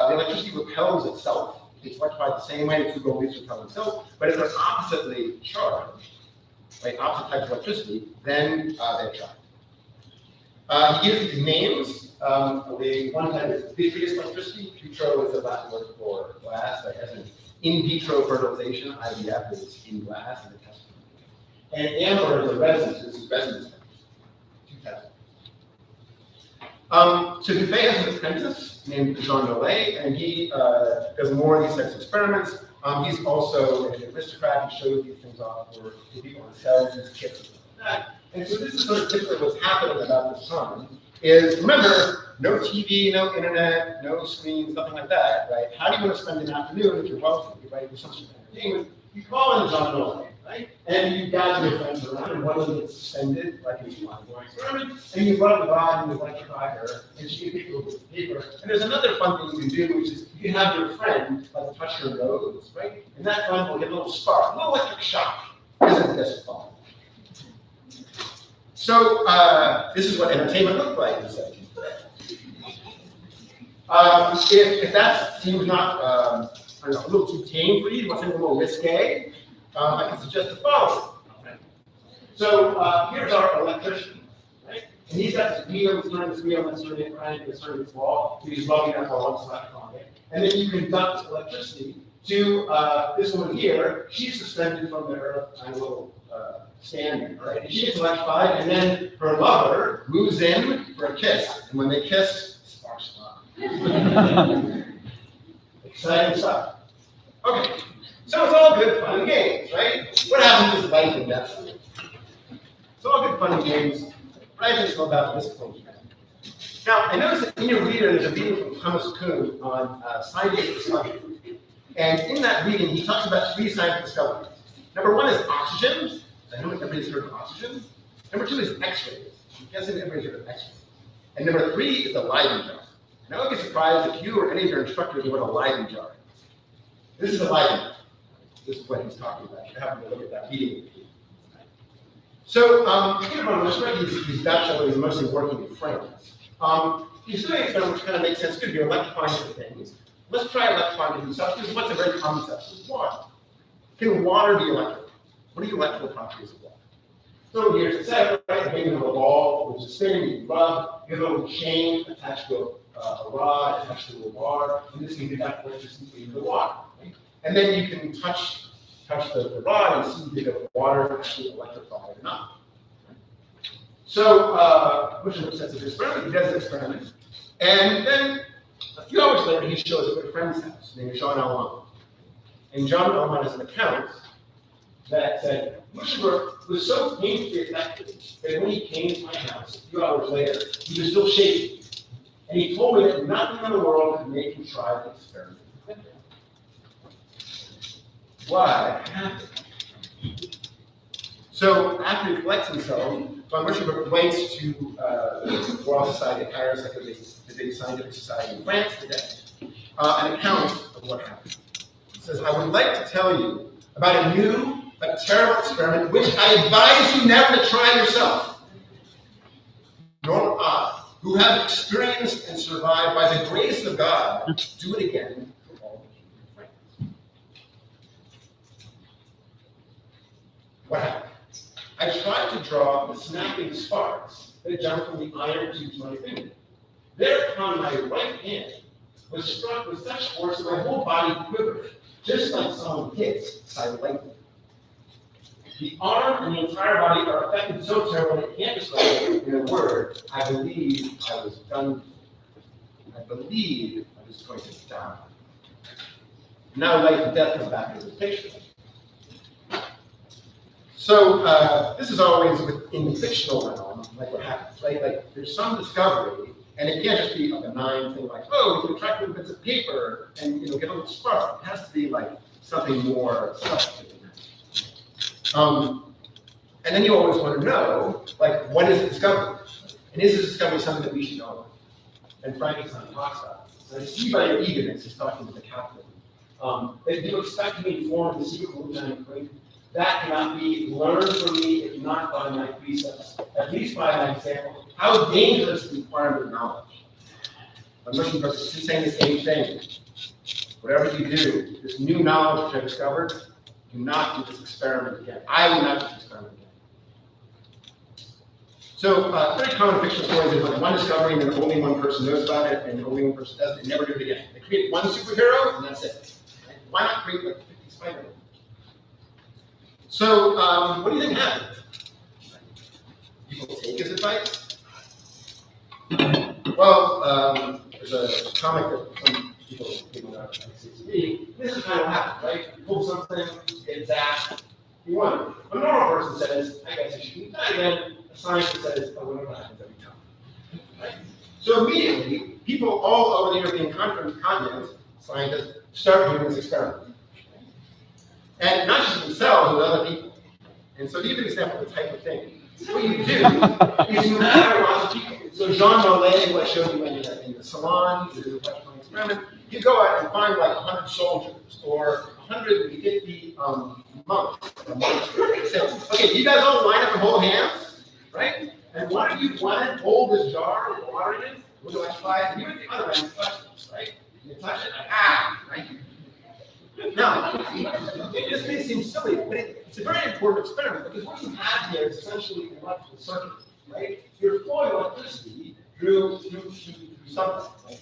[SPEAKER 1] electricity repels itself. It's electrified the same way the two gold leaves repel themselves, but if they're oppositely charged, like opposite types of electricity, then they attract. He gives these names. One type is vitreous electricity. Vitro is the Latin word for glass, like as in vitro fertilization. IVF is in glass in the test. And amber is a resonance. This is resonance. Two types. So Dufay has an apprentice named Jean Nollet, and he does more of these types of experiments. He's also an aristocrat. He shows these things off for people on cells, these kits and stuff like that. And so this is sort of typically what's happening about this time. Is remember, no TV, no internet, no screens, nothing like that, right? How do you want to spend an afternoon if you're wealthy, right? Do some sort of entertainment. You call in John Nollet, right? And you gather your friends around, and one of them gets suspended, like in a ongoing experiment, and you rub the rod and you electrify her, and she gets a little bit of paper. And there's another fun thing you can do, which is you can have your friend like touch her nose, right? And that friend will get a little spark, a little electric shock. Isn't this fun? So this is what entertainment looked like in the 17th. If that seems not, I don't know, a little too tame for you, something a little risque, I can suggest the following. So here's our electrician, right? And he's got this wheel, he's turning this wheel, and turning it right, and turning this wall, so he's rubbing that wall and slapping on it. And then you conduct electricity to this woman here. She's suspended from the earth on a little stand, right? And she gets electrified, and then her lover moves in for a kiss. And when they kiss, sparks fly. Exciting stuff. Okay, so it's all good fun and games, right? What happens is life and death. It's all good fun and games, but I just know about this point. Now, I noticed that in your reader, there's a reading from Thomas Kuhn on scientific discovery. And in that reading, he talks about 3 scientific discoveries. Number 1 is oxygen. I know everybody's heard of oxygen. Number 2 is X-rays. I'm guessing everybody's heard of X-rays. And number 3 is the Leyden jar. Now, I would be surprised if you or any of your instructors knew what a Leyden jar is. This is a Leyden jar. This is what he's talking about. You have to look at that reading. So, here on this right, he's bachelor, he's mostly working in France. He's doing an experiment which kind of makes sense too. You're electrifying different things. Let's try electrifying different substances. What's a very common substance? Water. Can water be electric? What are the electrical properties of water? So here's the setup, right? Maybe a ball, which is spinning, you rub, you have a little chain attached to a rod, attached to a bar, and this can conduct electricity into the water. Right? And then you can touch the rod and see if the water actually electrified or not. Right? So, which looks at this experiment, he does this experiment, and then a few hours later, he shows up at a friend's house named Jean Alman. And Jean Alman has an account that said, Mushaber was so painfully affected that when he came to my house a few hours later, he was still shaking. And he told me that nothing in the world could make him try the experiment. What happened? So after he collects himself, Von Mushaber relates to the Royal Society of Paris, like the big scientific society in France today, an account of what happened. He says, I would like to tell you about a terrible experiment which I advise you never to try yourself. Nor I, who have experienced and survived by the grace of God, do it again for all the kingdom of France. What happened? I tried to draw the snapping sparks that jumped from the iron to my finger. Thereupon my right hand was struck with such force that my whole body quivered, just like someone hits by lightning. The arm and the entire body are affected so terribly I can't describe it in a word. I believe I was done. I believe I was going to die. Now life and death come back into the picture. So this is always in the fictional realm, like what happens, right? Like there's some discovery, and it can't just be a benign thing like, oh, we can track little bits of paper and get a little spark. It has to be like something more substantive. And then you always want to know, like, when is it discovered? And is this discovery something that we should know about? And Frankenstein talks about it. And I see by your eagerness, he's talking to the captain. That you expect to be informed of the secret rule of equation. That cannot be learned from me if not by my precepts, at least by my example. How dangerous is the requirement of knowledge? I'm looking for saying the same thing. Whatever you do, this new knowledge which I discovered, do not do this experiment again. I will not do this experiment again. So, very common fictional stories is like one discovery and then only one person knows about it and only one person doesn't, and never do it again. They create one superhero and that's it. Right? Why not create like 50 Spider-Man? So, what do you think happened? People take his advice? Well, there's a comic that some people came out of me. This is kind of what happened, right? You pull something, you get zapped, you won. A normal person says, I guess you shouldn't die again. A scientist says, oh, whatever happens every time. Right? So immediately, people all over the European continent, scientists, start doing this experiment. And not just themselves, but other people. And so to give an example of the type of thing, what you do is you hire lots of people. So Jean Mollet, who I showed you in the salon, you do a experiment, you go out and find like 100 soldiers or 150 monks. Say, okay, you guys all line up and hold hands, right? And one of you hold this jar with water in it, with electrify, and you and the other man touch this, right? You touch it, like, right? Now, this may seem silly, but it's a very important experiment because what you have here is essentially an electrical circuit, right? You're flowing electricity through something. Right?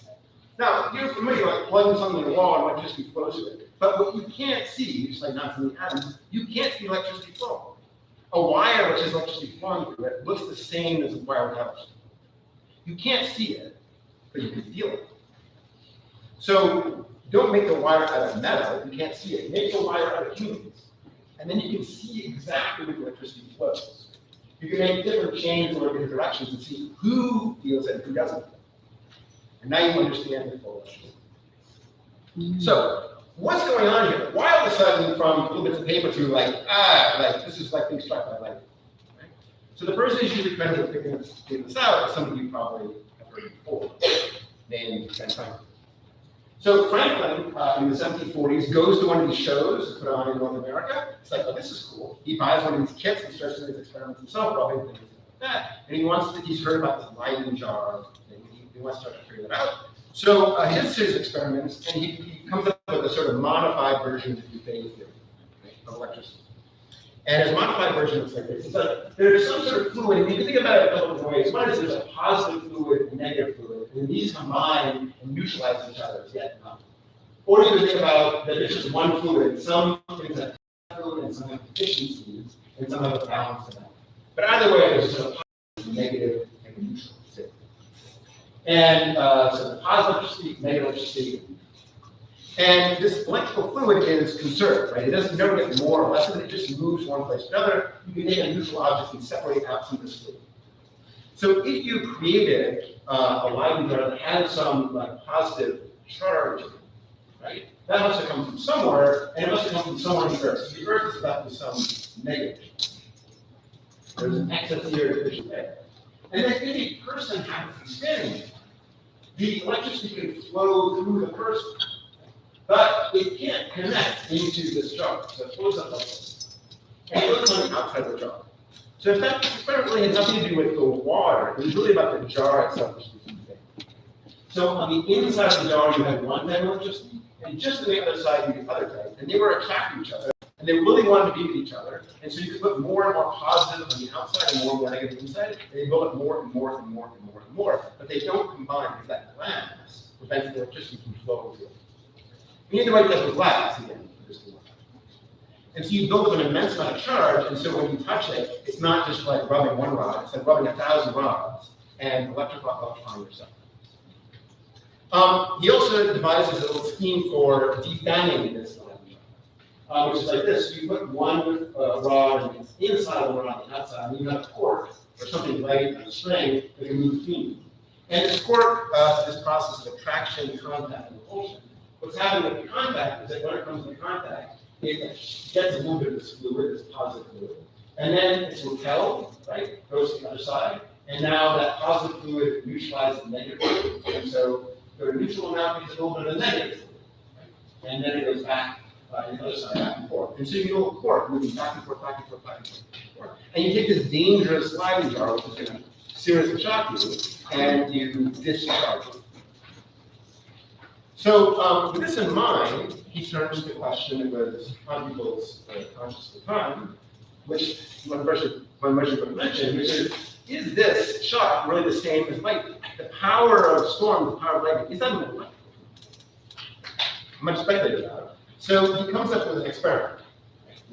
[SPEAKER 1] Now, you're familiar with like plugging something in the wall and electricity flows through it. But what you can't see, just like not from the atoms, you can't see electricity flow. A wire which has electricity flowing through it looks the same as a wire without electricity. You can't see it, but you can feel it. So don't make the wire out of metal, you can't see it. Make the wire out of humans. And then you can see exactly where the electricity flows. You can make different chains or different directions and see who feels it and who doesn't. And now you understand the flow. So, what's going on here? Why all of a sudden from little bits of paper to like this is like being struck by lightning. Right? So the person who's usually credited with figuring this out is somebody you probably have heard before, named Ben Franklin. So Franklin, in the 1740s, goes to one of these shows put on in North America. It's like, oh, this is cool. He buys one of these kits and starts doing his experiments himself, probably things like that. And he's heard about this Leyden jar, and he wants to start to figure that out. So his experiments, and he comes up with a sort of modified version of the phase theory, right, of electricity. And his modified version looks like this. It's like there's some sort of fluid, and you can think about it a couple of ways. One is there's a positive fluid and negative fluid, and these combine and neutralize each other to get nothing. Or you can think about that there's just one fluid, and some things have fluid and some have deficiencies, and some have a balance to that. But either way, there's just a positive, negative, and neutral state. And so the positive electricity, negative electricity. And this electrical fluid is conserved, right? It doesn't never get more or less of it, it just moves one place to another. You can take a neutral object and separate out some of this fluid. So if you created a Leyden jar that had some like positive charge, right? That must have come from somewhere, and it must have come from somewhere on the Earth. So the Earth is about to some negative. There's an excess here, deficient there. And then if a person happens to be standing there, the electricity can flow through the person. But it can't connect into this jar, so it flows up like this. And it goes on the outside of the jar. So in fact, this experiment really has nothing to do with the water. It was really about the jar itself, which is the key thing. So on the inside of the jar, you had one type of electricity, and just on the other side, you had the other type. And they were attracted to each other, and they really wanted to be with each other. And so you could put more and more positive on the outside and more and more negative inside, and they build up more and more and more and more and more. But they don't combine because that glass prevents the electricity from flowing through it. You need the right type of glass again for this to work. And so you build up an immense amount of charge, and so when you touch it, it's not just like rubbing one rod, it's like rubbing 1,000 rods and electrifying yourself. He also devises a little scheme for defanning this which is like this. So you put one rod and it's inside of the rod on the outside, and you have a cork or something light on a string that can move between you. And this cork, this process of attraction, contact, and repulsion, what's happening with the contact is that when it comes into contact, it gets a little bit of this fluid, this positive fluid, And then it's repelled, right? Goes to the other side. And now that positive fluid neutralizes the negative fluid. And so the neutral amount is a little bit of negative fluid. Right? And then it goes back on the other side, back and forth. And so you go cork moving back and forth, back and forth, back and forth. And you take this dangerous sliding jar, which is going to seriously shock you, and you discharge it. So with this in mind, he turns to the question that was on people's conscious at the time, which one person mentioned, which is this shock really the same as lightning? The power of storm, the power of lightning, is that an electrical? I'm going to speculate about it. So he comes up with an experiment.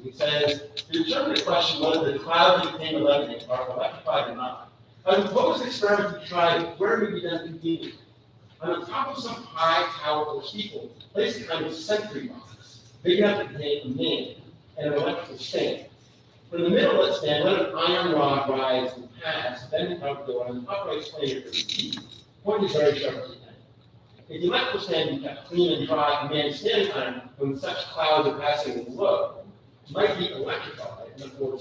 [SPEAKER 1] He says, to determine the question whether the clouds that contain the lightning are electrified or not, I propose an experiment to try where we then convene. On the top of some high tower or steeple, place a kind of sentry box, big enough to contain a man and an electrical stand. But in the middle of that stand, let an iron rod rise and pass, then out go on an upright plane of 30 feet, pointed very sharp at the end. If the electrical stand be kept clean and dry, a man standing on it when such clouds are passing below might be electrified and afford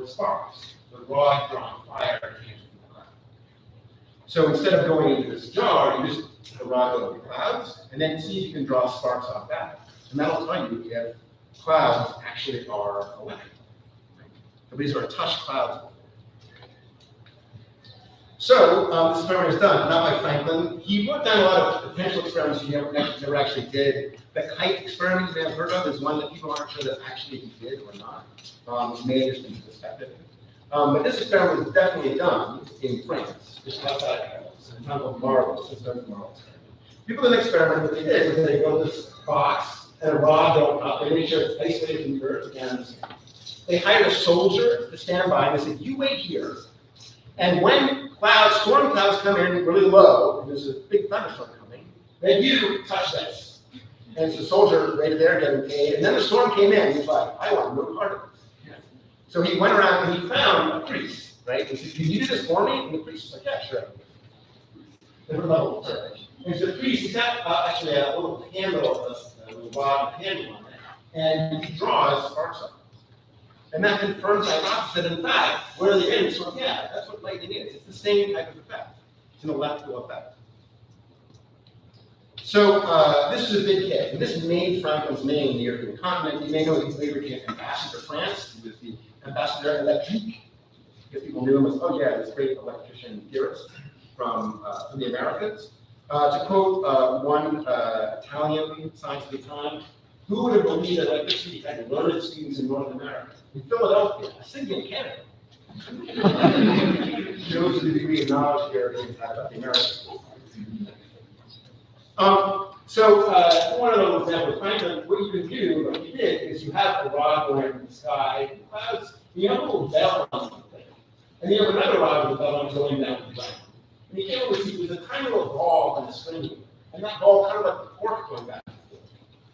[SPEAKER 1] sparks. The rod drawing fire from the cloud. So instead of going into this jar, you just put the rod over the clouds, and then see if you can draw sparks off that. And that'll tell you if clouds actually are electric. So these are touch clouds. So this experiment is done, not by Franklin. He wrote down a lot of potential experiments he never actually did. The kite experiment you may have heard of is one that people aren't sure that actually he did or not. It may have just been suspected. But this experiment was definitely done in France, just outside Paris, in a town called Marble. People did an experiment. What they did was they built this box and a rod going up. They made sure it's isolated from the earth and they hired a soldier to stand by and they said, "You wait here, and when storm clouds come in really low, and there's a big thunderstorm coming, then you touch this." And so the soldier right there getting paid, and then the storm came in. He's like, "I want no part of this." So he went around and he found a priest, right? He said, "Can you do this for me?" And the priest was like, "Yeah, sure." Different level of courage. And so the priest, he's got actually a little handle, a little rod handle on it, and he draws sparks up. And that confirms my hypothesis that, in fact, where the end, so yeah, that's what lightning is. It's the same type of effect. It's an electrical effect. So this is a big hit. And this made Franklin's name in the European continent. You may know he later became ambassador to France. He was the ambassador electrique. Because people knew him as, oh yeah, this great electrician theorist from the Americas. To quote one Italian scientist at the time, who would have believed that electricity had learned students in North America? In Philadelphia, a city in Canada. Shows the degree of knowledge here about the Americans. So one of those examples, Franklin, what you can do, what you did, is you have a rod going in the sky, in the clouds, you have a little bell on the thing, and you have another rod with a bell on going down the ground. And you came over to see there's a tiny little ball on the screen, and that ball kind of like the cork going back and forth.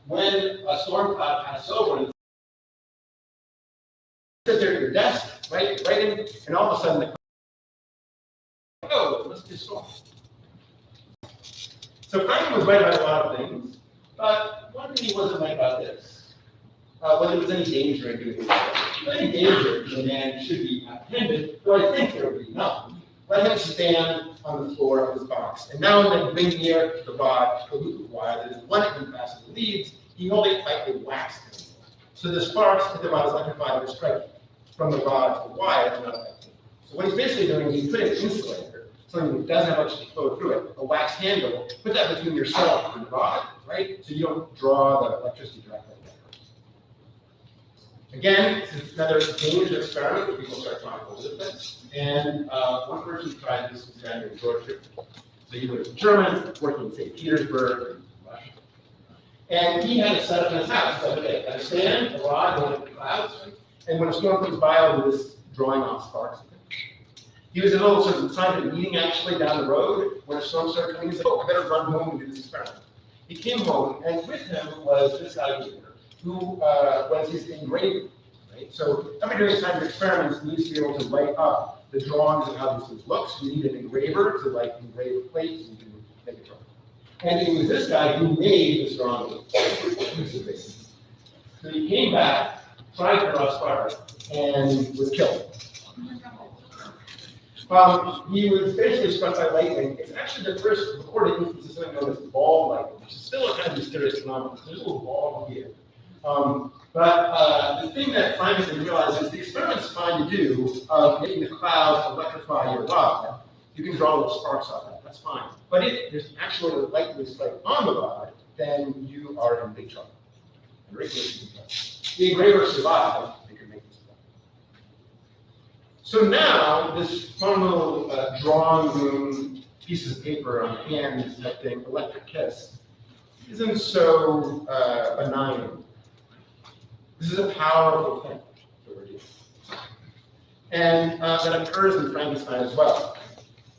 [SPEAKER 1] When a storm cloud passes over, and sit there at your desk, right in, and all of a sudden, oh, let's just storm. So Franklin was right about a lot of things, but one thing he wasn't right about this. Whether there was any danger in doing this. If there was any danger, the man should be apprehended, though I think there would be none. Let him stand on the floor of his box, and now and then bring near the rod a loop of wire that is one that can fasten the leads. He hold it tightly waxed. So the sparks hit the rod is electrified and strike from the rod to the wire and not affected. So what he's basically doing is he's putting an insulator, something that doesn't have much flow through it, a wax handle, put that between yourself and the rod, right? So you don't draw the electricity directly. Again, this is another dangerous experiment where people start trying to hold it. And one person tried this was a guy named George. So he was in German, working in St. Petersburg, Russia. And he had it set up in his house. So, okay, I stand, a rod, going up the clouds, and when a storm comes by, I'll do this drawing off sparks. He was in a little sort of scientific meeting actually down the road. When a storm started coming, he said, "Oh, I better run home and do this experiment." He came home, and with him was this guy who was his engraver. Right? So every doing scientific experiments needs to be able to write up the drawings of how these things look. So you need an engraver to like engrave plates and do make a drawing. And it was this guy who made this drawing. So he came back, tried to draw sparks,
[SPEAKER 6] and was killed. He was basically struck by lightning. It's actually the first recorded instance of something known as ball lightning, which is still a kind of mysterious phenomenon. There's a little ball here. But the thing that Frankenstein realized is the experiment's fine to do of making the clouds electrify your rod. You can draw little sparks off that. That's fine. But if there's actually a lightning strike on the rod, then you are in big trouble. The engraver survived. They could make this stuff. So now this fun little drawing room pieces of paper on hand type thing, electric kiss, isn't so benign. This is a powerful thing that we're doing. And that occurs in Frankenstein as well.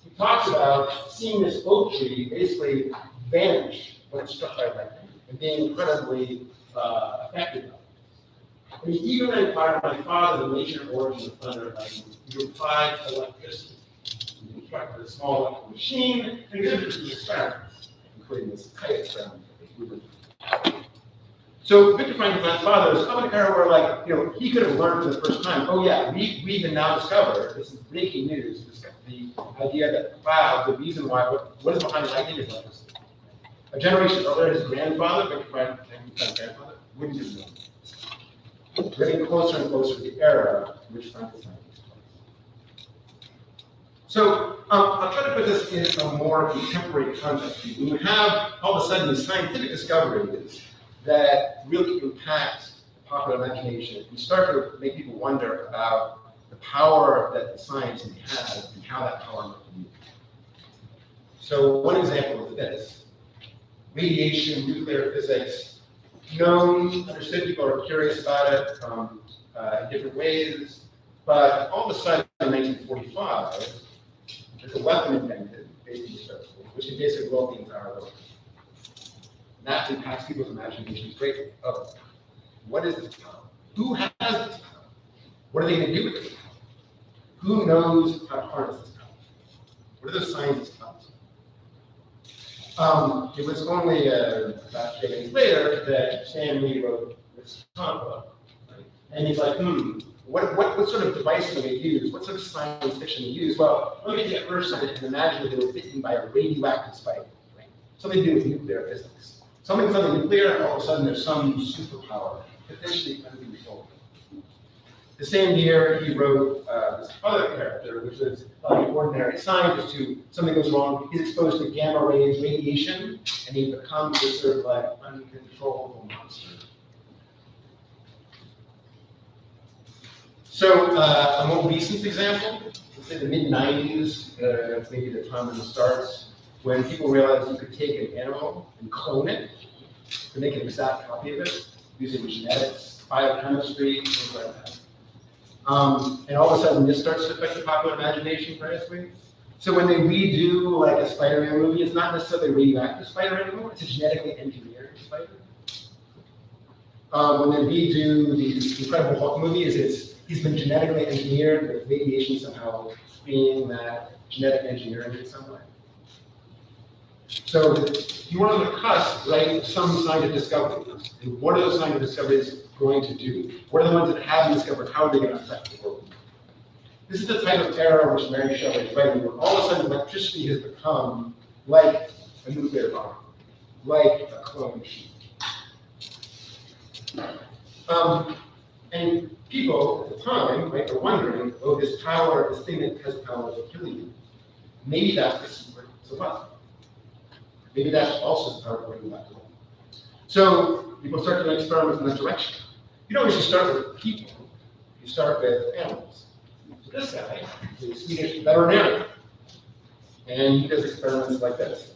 [SPEAKER 6] He talks about seeing this oak tree basically vanish when it's struck by lightning and being incredibly affected by it. I mean, even in part of my father, the ancient origin of thunder and lightning, you applied electricity. You constructed a small electrical machine and did some experiments, including this kite experiment. So Victor Frankenstein's father is of an era where, like, you know, he could have learned for the first time, oh yeah, we can now discover, this is breaking news, the idea that cloud, the reason why, what is behind lightning is electricity. A generation earlier, his grandfather, Victor Frankenstein's grandfather, wouldn't have known. We're getting closer and closer to the era in which Frankenstein takes place. So I'll try to put this in a more contemporary context. When you have all of a sudden these scientific discoveries that really impact the popular imagination, and start to make people wonder about the power that the science has and how that power might be used. So one example of this, radiation, nuclear physics, known, understood, people are curious about it in different ways, but all of a sudden in 1945, there's a weapon invented based on explosives, which can basically blow up the entire world. And that impacts people's imaginations greatly. Oh, what is this power? Who has this power? What are they going to do with this power? Who knows how to harness this power? What are the scientists telling us? It was only about 3 days later that Stan Lee wrote this comic book. Right? And he's like, what sort of device do they use? What sort of science fiction do they use? Well, let me take a person and imagine that they were bitten by a radioactive spider. Right? Something to do with nuclear physics. Something nuclear, and all of a sudden there's some superpower, potentially uncontrollable. The same year, he wrote this other character, which is an ordinary scientist who, something goes wrong, he's exposed to gamma rays, radiation, and he becomes this sort of like uncontrollable monster. So a more recent example, let's say the mid-90s, maybe the time when it starts, when people realized you could take an animal and clone it to make an exact copy of it using genetics, biochemistry, things like that. And all of a sudden, this starts to affect the popular imagination variously. So when they redo like a Spider-Man movie, it's not necessarily a radioactive spider anymore; it's a genetically engineered spider. When they redo the Incredible Hulk movies, he's been genetically engineered with radiation somehow being that genetic engineering in some way. So you are on the cusp, right, of some scientific discoveries. And what are those scientific discoveries going to do? What are the ones that have been discovered? How are they going to affect the world? This is the type of era which Mary Shelley is writing, where all of a sudden electricity has become like a nuclear bomb, like a clone machine. And people at the time, right, are wondering, oh, this power, this thing that has power to kill you, maybe that's the secret to life. Maybe that's also the power of bringing back to life. So people start doing experiments in that direction. You don't usually start with people, you start with animals. So this guy is a Swedish veterinarian, and he does experiments like this.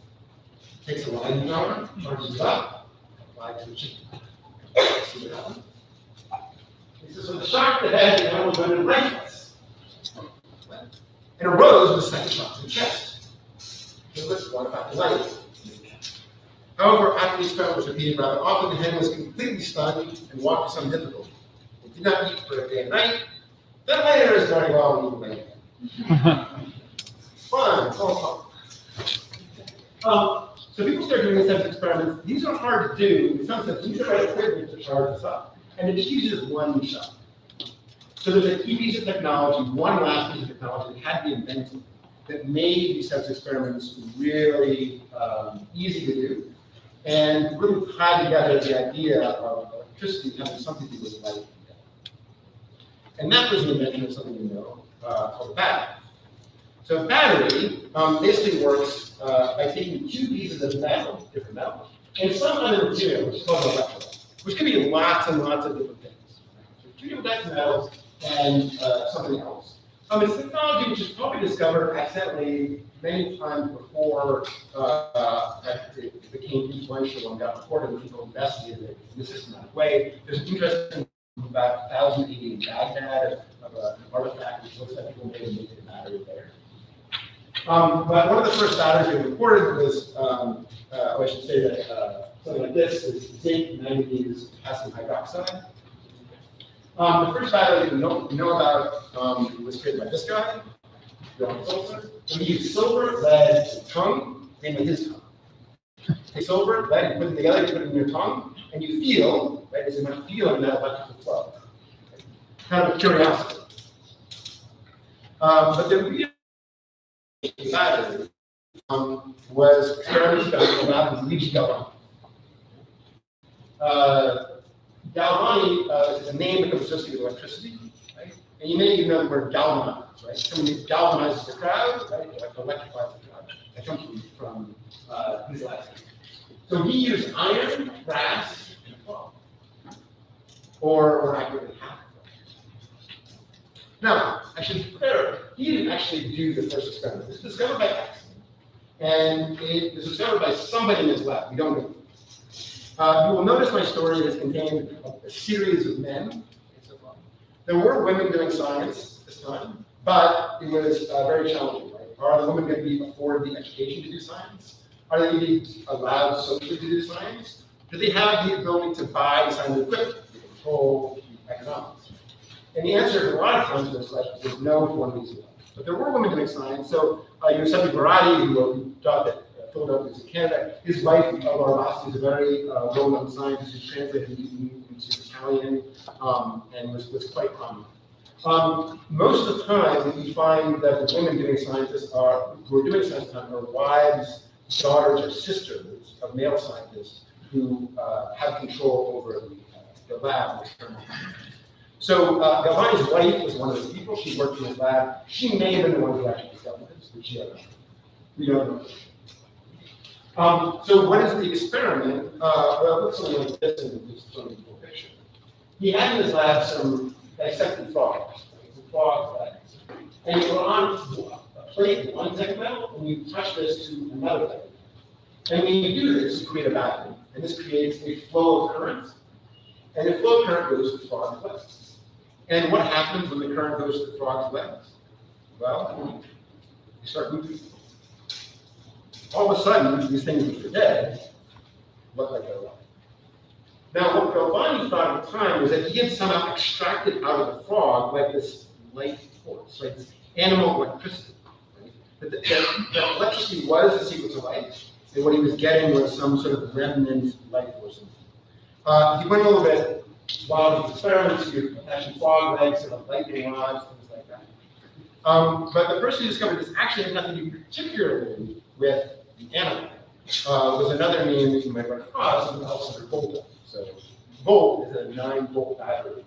[SPEAKER 6] Takes a lion power, charges it up, applies to the chicken. See what happens? He says, so the shock that had the animal went in lifeless. And arose with a second shot to the chest. So let's walk about the light. However, after the experiment was repeated rather often, the hen was completely stunned and walked with some difficulty. It did not eat for a day and night. Then later is very well eaten later. Fun, it's all fun. So people start doing these types of experiments. These are hard to do in some sense. You need the right equipment to charge this up. And it just uses one shot. So there's a key piece of technology, one last piece of technology that had to be invented that made these types of experiments really easy to do, and really tied together the idea of electricity having something to do with light. And that was the invention of something you know called a battery. So a battery basically works by taking two pieces of metal, different metal, and some other material, which is called an electrolyte, which can be lots and lots of different things. So two different types of metals and something else. It's technology which was probably discovered accidentally many times before it became influential and got reported and people investigated it in a systematic way. There's an interesting about 1000 AD in Baghdad of an artifact which looks like people made a naked battery there. But one of the first batteries we reported was, I should say that something like this is zinc, manganese, potassium hydroxide. The first battery we know about was created by this guy, Johann Sulzer. And he used silver, lead, and tongue, namely his tongue. Take silver, lead, you put them together, you put it in your tongue, and you feel, right, there's enough feeling in that electrical flow. Kind of a curiosity. But the real battery was experiments done about Luigi Galvani. Galvani is a name that comes associated with electricity, right? And you may even know the word galvanize, right? Someone who galvanizes the crowd, right? Electrifies the crowd. That comes from his last name. So he used iron, brass, and cloth. Or accurately half. Now, I should be clear, he didn't actually do the first experiment. It was discovered by accident. And it was discovered by somebody in his lab. We don't know. You will notice my story has contained a series of men. There were women doing science this time, but it was very challenging, right? Are the women going to be afforded the education to do science? Are they going to be allowed socially to do science? Do they have the ability to buy the scientific equipment to control economics? And the answer to a lot of times to those questions is no for one reason. But there were women doing science. So Giuseppe Barati, who taught at Philadelphia in Canada, his wife, Laura is a very well-known scientist who translated into Italian and was quite prominent. Most of the time, we find that the women doing scientists who are doing science are wives, daughters, or sisters of male scientists who have control over the lab. So Galvani's wife was one of those people. She worked in his lab. She may have been the one who actually discovered this, but we don't know. So what is the experiment? Well, it looks something like this in this full picture. He had in his lab some dissected frogs, some frog legs. And you put on a plate with one type of metal, and you touch this to another type. And when you do this, you create a battery. And this creates a flow of current. And the flow of current goes to the frog's legs. And what happens when the current goes to the frog's legs? Well, you start moving. All of a sudden, these things which are dead look like they're alive. Now, what Galvani thought at the time was that he had somehow extracted out of the frog like this life force, right? This animal electricity. Right? That electricity was the secret to life, and what he was getting was some sort of remnant life force. He went a little bit wild with experiments, you attaching frog legs to the lightning rods, things like that. But the person who discovered this actually had nothing to do particularly with the animal. Was another name that you might run across, and also Volta. So volt is a 9-volt battery.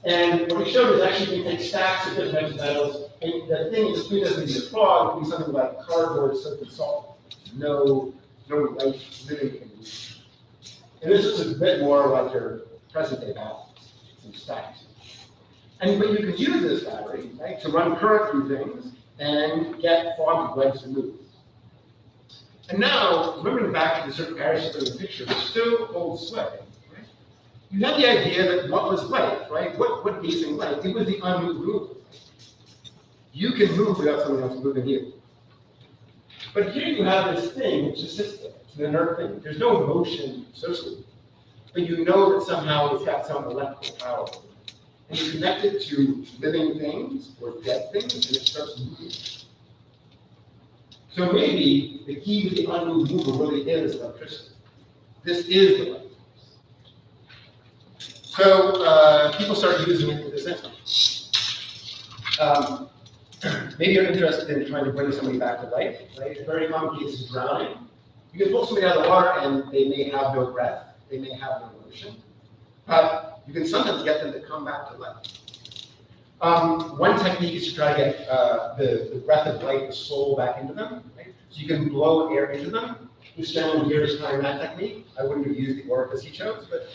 [SPEAKER 6] And what we showed is actually you can take stacks of different types of metals, and the thing is, between doesn't be a frog, it would be something like cardboard soaked in salt. No life living things. And this is a bit more like your present day batteries, some stacks. But you can use this battery, right, to run current through things and get foggy legs to move. And now, remembering back to the certain areas of the picture, which still holds sway, right? You had the idea that what was life, right? What basing life? It was the unmoved movement. You can move without someone else moving you. But here you have this thing which is just there. It's an inert thing. There's no motion associated. But you know that somehow it's got some electrical power. And you connect it to living things or dead things, and it starts moving. So maybe the key to the unmoved mover really is electricity. This is the light force. So people start using it for this end. Maybe you're interested in trying to bring somebody back to life, right? A very common case is drowning. You can pull somebody out of the water and they may have no breath, they may have no motion, but you can sometimes get them to come back to life. One technique is to try to get the breath of life, the soul, back into them, right? So you can blow air into them. This gentleman here is trying that technique. I wouldn't have used the orifice he chose, but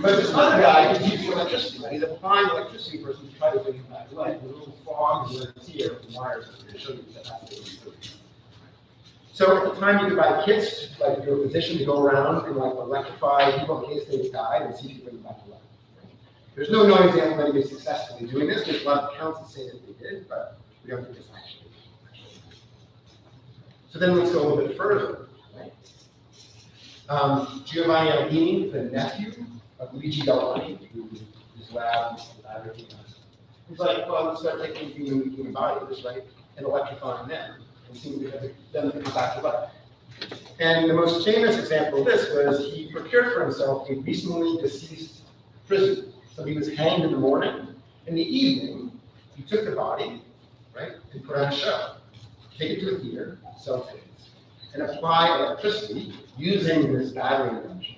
[SPEAKER 6] this other guy is using electricity. Right? He's applying electricity person to try to bring him back to life. The little fog is here from wires to show you that that's what he's doing. So at the time, you could buy kits, like if you're a physician, to go around and like electrify people in case they died and see if you bring them back to life. Right? There's no known example of anybody successfully doing this. There's a lot of accounts that say that they did, but we don't think it's actually. So then let's go a little bit further. Right? Giovanni Albini, the nephew of Luigi Galvani, who is lab, he's like, well, let's start taking human bodies, right, and electrifying them, and seeing if them come back to life. And the most famous example of this was he procured for himself a recently deceased prisoner. So he was hanged in the morning. In the evening, he took the body, right, and put on a show. Take it to a theater, sell tickets, and apply electricity using this battery invention.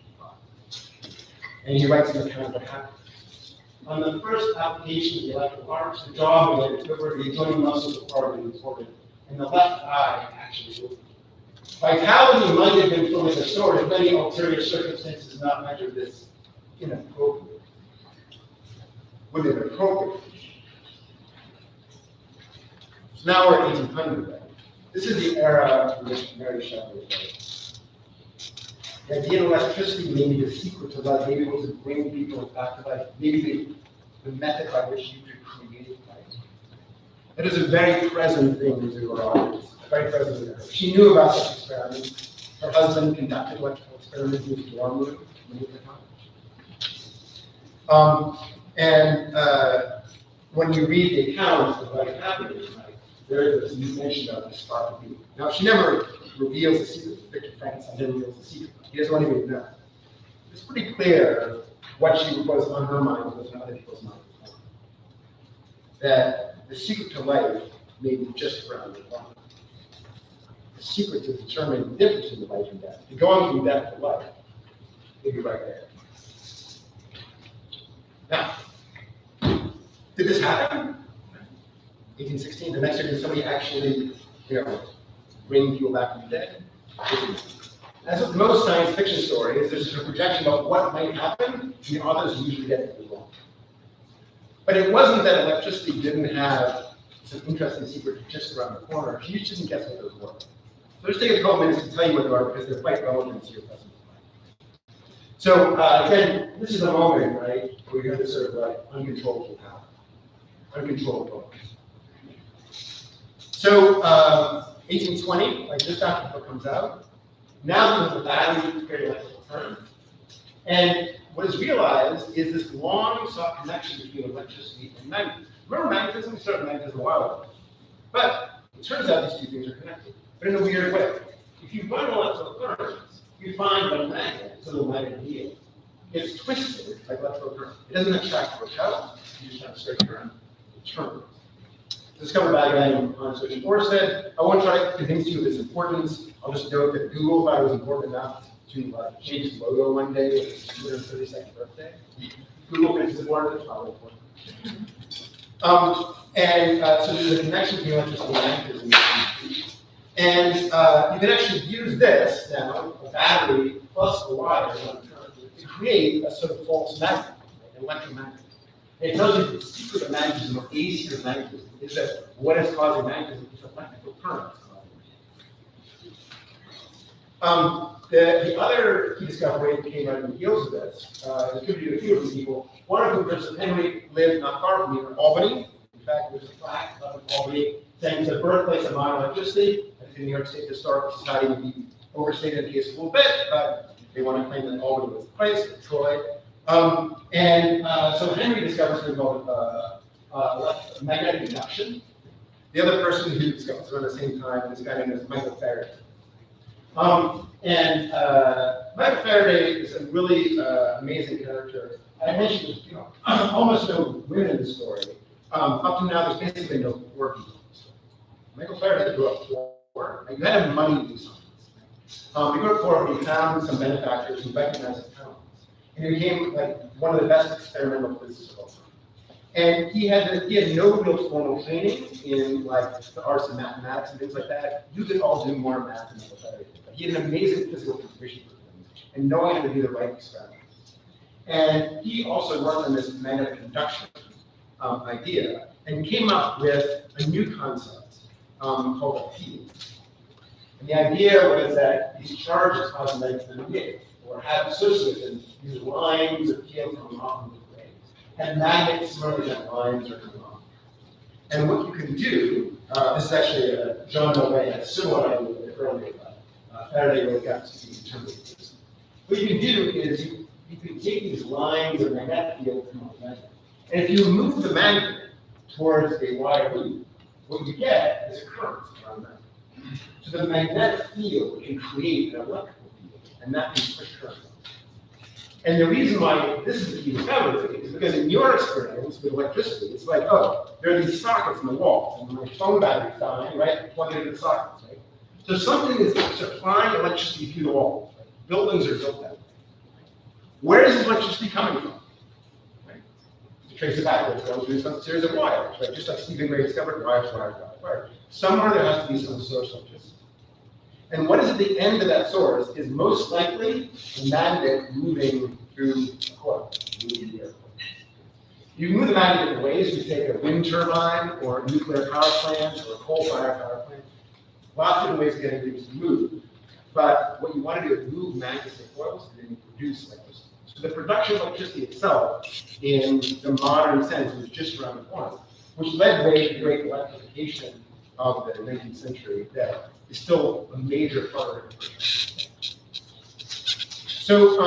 [SPEAKER 6] And he writes an account of what happened. On the first application of the electrical arcs, the jaw began to quiver, the adjoining muscles of the part of the reported, and the left eye actually opened. Vitality might have been fully restored if many ulterior circumstances not measured this inappropriate. Would have been appropriate. So now we're at 1800, right? This is the era in which Mary Shelley was writing. The idea of electricity may be the secret to life, maybe it was to bring people back to life, maybe the method by which you could create life. It is a very present thing to our audience, very present to her. She knew about such experiments. Her husband conducted electrical experiments in his dorm room when he was at college. When you read the account of what happened, there is this mention of the spark of beauty. Now, she never reveals the secret. Victor Frankenstein never reveals the secret. He doesn't want anybody to know. It's pretty clear what she was on her mind was on other people's minds. That the secret to life may be just around the corner. The secret to determining the difference between life and death, to going from death to life, may be right there. Now, did this happen? 1816, the next year, did somebody actually, bring people back from the dead? As with most science fiction stories, there's a projection about what might happen, and the authors usually get it wrong. But it wasn't that electricity didn't have some interesting secret just around the corner. She just didn't guess what those were. So let's take a couple minutes to tell you what they are, because they're quite relevant to your present life. So again, this is a moment, right, where you have this sort of like uncontrollable power, uncontrollable. So 1820, like just after the book comes out, now there's a battery to create electrical current. And what is realized is this long sought connection between electricity and magnetism. Remember magnetism? We started magnetism a while ago. But it turns out these two things are connected, but in a weird way. If you run electrical currents, you find that a magnet, it's a little magnet field, it's twisted like electrical current. It doesn't attract repel, you just have a straight current. It turns. Discovered by a guy named Hans Christian Ørsted. I won't try to convince you of its importance. I'll just note that Google thought it was important enough to change its logo one day with its 232nd birthday. Google thinks it's important, it's probably important. So there's a connection between electricity and magnetism. And you can actually use this now, a battery plus a wire, to create a sort of false magnet, an electromagnet. It tells you the secret of magnetism, or a secret of magnetism, is that what is causing magnetism is electrical currents. The other key discovery that came out of the heels of this is attributed to a few of these people. One of whom, Joseph Henry, lived not far from here in Albany. In fact, there's a plaque up in Albany saying it's the birthplace of modern electricity. I think the New York State Historical Society would be overstated in case a little bit, but they want to claim that Albany was the place, Troy. So Henry discovers something called magnetic induction. The other person who discovers it around the same time is a guy named Michael Faraday. Michael Faraday is a really amazing character. I mentioned, almost no women in the story. Up to now, there's basically no poor people in the story. Michael Faraday grew up poor. You had to have money to do something. He grew up poor, but he found some benefactors who recognized his talents. And he became like one of the best experimental physicists of all time. And he had no real formal training in like the arts of mathematics and things like that. You could all do more math than Michael Faraday did. But he had an amazing physical intuition for things and knowing how to do the right experiments. And he also worked on this magnetic induction idea and came up with a new concept called a field. And the idea was that these charges cause magnetic wave, or have associated in these lines of field coming off of the waves. And magnets similarly have lines are coming off. And what you can do, this is actually John Millet had a similar idea with the early Faraday really got to see in terms of this. What you can do is you can take these lines of magnetic field from a magnet. And if you move the magnet towards a wire loop, what you get is a current around that. So the magnetic field can create an electrical field, and that can push current. And the reason why this is a key discovery is because in your experience with electricity, it's like, oh, there are these sockets in the walls, and my phone battery's dying, right? Plug it into the sockets, right? So something is supplying electricity through the walls. Right? Buildings are built that way. Where is this electricity coming from? Right? To trace it back, it's going through some series of wires, right? Just like Stephen Gray discovered, wires, wires, wires, wires. Somewhere there has to be some source of electricity. And what is at the end of that source is most likely a magnet moving through a coil. You move the magnet in different ways. You take a wind turbine or a nuclear power plant or a coal-fired power plant. Lots of different ways of getting things to move. But what you want to do is move magnets to coils and then you produce electricity. So the production of electricity itself, in the modern sense, was just around the corner, which led the way to the great electrification of the 19th century that is still a major part of it. So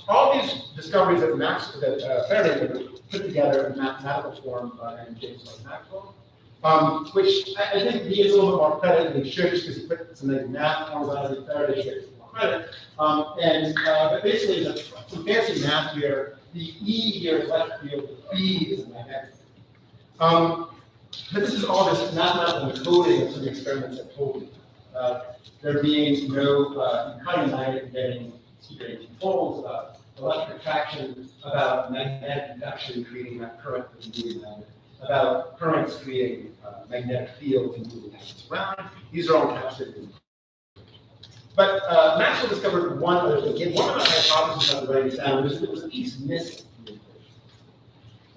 [SPEAKER 6] all these discoveries that Faraday put together in mathematical form and James Maxwell, which I think he gets a little bit more credit than he should, just because he put some like math forms on it. Faraday gets more credit. But basically, there's some fancy math here. The E here is electric field, the B is magnetic field. But this is all this mathematical encoding of some experiments that told you. There being no cutting magnet and getting secret controls about electric attraction, about magnetic induction creating that current with moving magnet, about currents creating magnetic fields and moving magnets around. These are all encapsulated in. But Maxwell discovered one other thing. He had one other hypothesis about the writing down, was that there was a piece missing in the equation.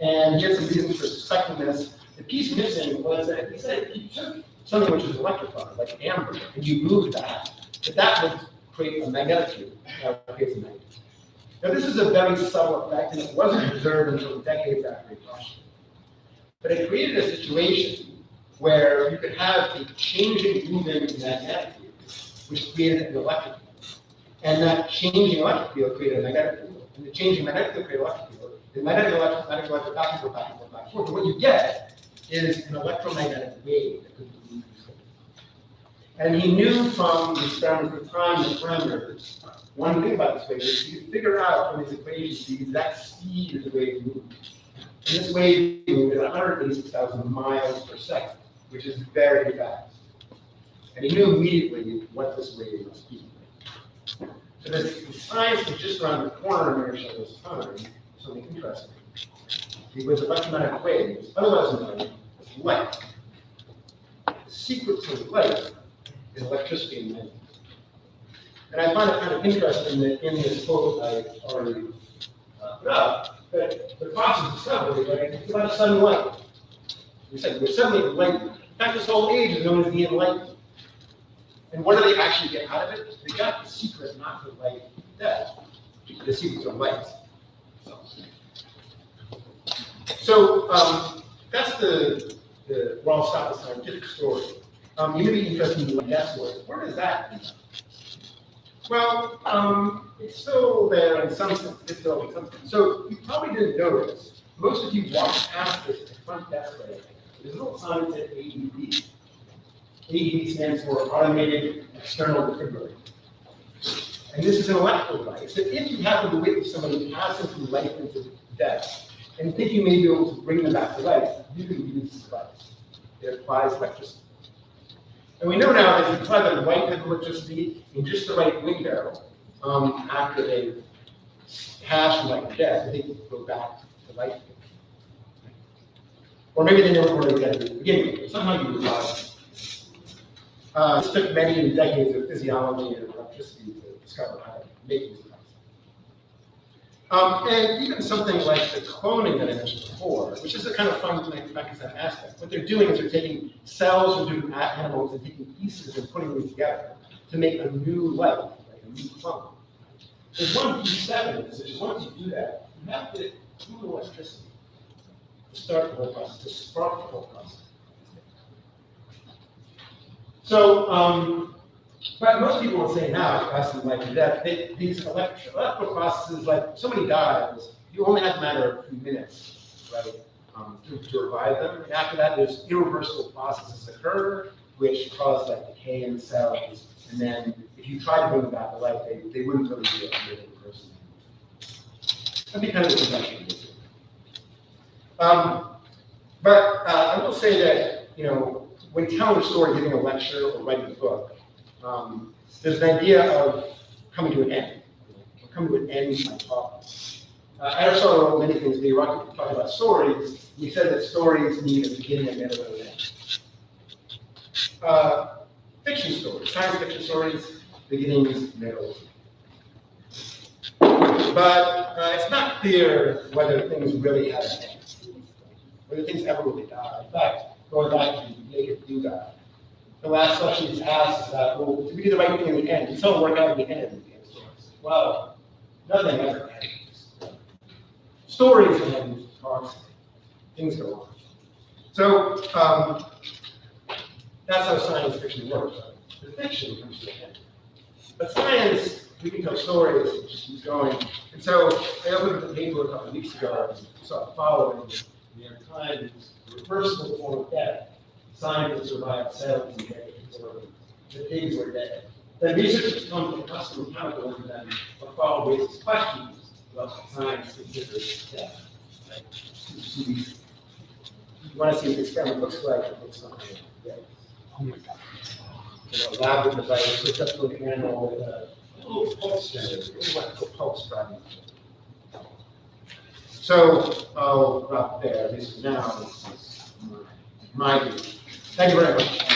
[SPEAKER 6] And he had some reasons for suspecting this. The piece missing was that he said if you took something which is electrified, like amber, and you moved that would create a magnetic field. Creates a magnet. Now, this is a very subtle effect, and it wasn't observed until decades after he crushed it. But it created a situation where you could have a changing, moving magnetic field, which created an electric field. And that changing electric field created a magnetic field. And the changing magnetic field created an electric field. The magnetic electric, back and forth, back and forth, back and forth. And what you get is an electromagnetic wave that could be moved. And he knew from the experiments with time and parameters, one thing about this wave is you figure out from these equations the exact speed of the wave moving. And this wave moved at 186,000 miles per second, which is very fast. And he knew immediately what this wave must be. So the science was just around the corner of Marshall's time, something interesting. It was electromagnetic waves, otherwise known as light. The secret to light is electricity and magnetism. And I find it kind of interesting that in this quote I already put up, that the process of discovery, right, it's about sudden light. We said we're suddenly enlightened. In fact, this whole age is known as the Enlightenment. And what do they actually get out of it? They got the secret not to light death. The secret to light. So that's where I'll stop the scientific story. You may be interested in the gas story. Where does that come from? Well, it's still there in some sense. It's still in some sense. So you probably didn't notice. Most of you walked past this front desk right now. There's a little sign that says AED. AED stands for Automated External Defibrillator. And this is an electrical device. So if you happen to witness somebody passing from life into death and think you may be able to bring them back to life, you can use this device. It applies electricity. And we know now that if you apply the right type of electricity in just the right window, after they pass from life to death, they can go back to life. Or maybe they never were together to begin with, but somehow you realize. This took many decades of physiology and electricity to discover how to make these devices. And even something like the cloning that I mentioned before, which is a kind of fun Frankenstein aspect. What they're doing is they're taking cells from different animals and taking pieces and putting them together to make a new life, like a new clone. There's one key step in this, which is once you do that, you have to do electricity to start the whole process, to spark the whole process. So, but most people will say now, passing life to death, these electrical processes, like somebody dies, you only have a matter of a few minutes, right, to revive them. And after that, there's irreversible processes occur, which cause like decay in the cells. And then if you try to bring them back to life, they wouldn't really be a living person. That'd be kind of a convention. But I will say that, you know, when telling a story, giving a lecture, or writing a book, there's an idea of coming to an end. Or coming to an end to my talk. Aristotle wrote many things, but he talked about stories. He said that stories need a beginning, a middle, and an end. Fiction stories, science fiction stories, beginnings, middles. But it's not clear whether things really have an end, whether things ever really die. In fact, going back to naked do die. The last question he's asked is that, well, did we do the right thing in the end? Did something work out in the end? Well, nothing ever ends. Stories end, talks, things go on. So that's how science fiction works. The fiction comes to an end. But science, we can tell stories, it just keeps going. And so I opened up the paper a couple of weeks ago and saw the following. The New York Times, reversible form of death. Scientists survived 17 decades, or the pigs were dead. Then researchers come to custom chemical and then follow raises questions about science considers death. Right? You want to see what the experiment looks like, it looks something like this. Oh my God. You know, lab device, hooked up to an animal with a little pulse generator, electrical pulse driving. So I'll drop there, at least for now. This is my view. Thank you very much.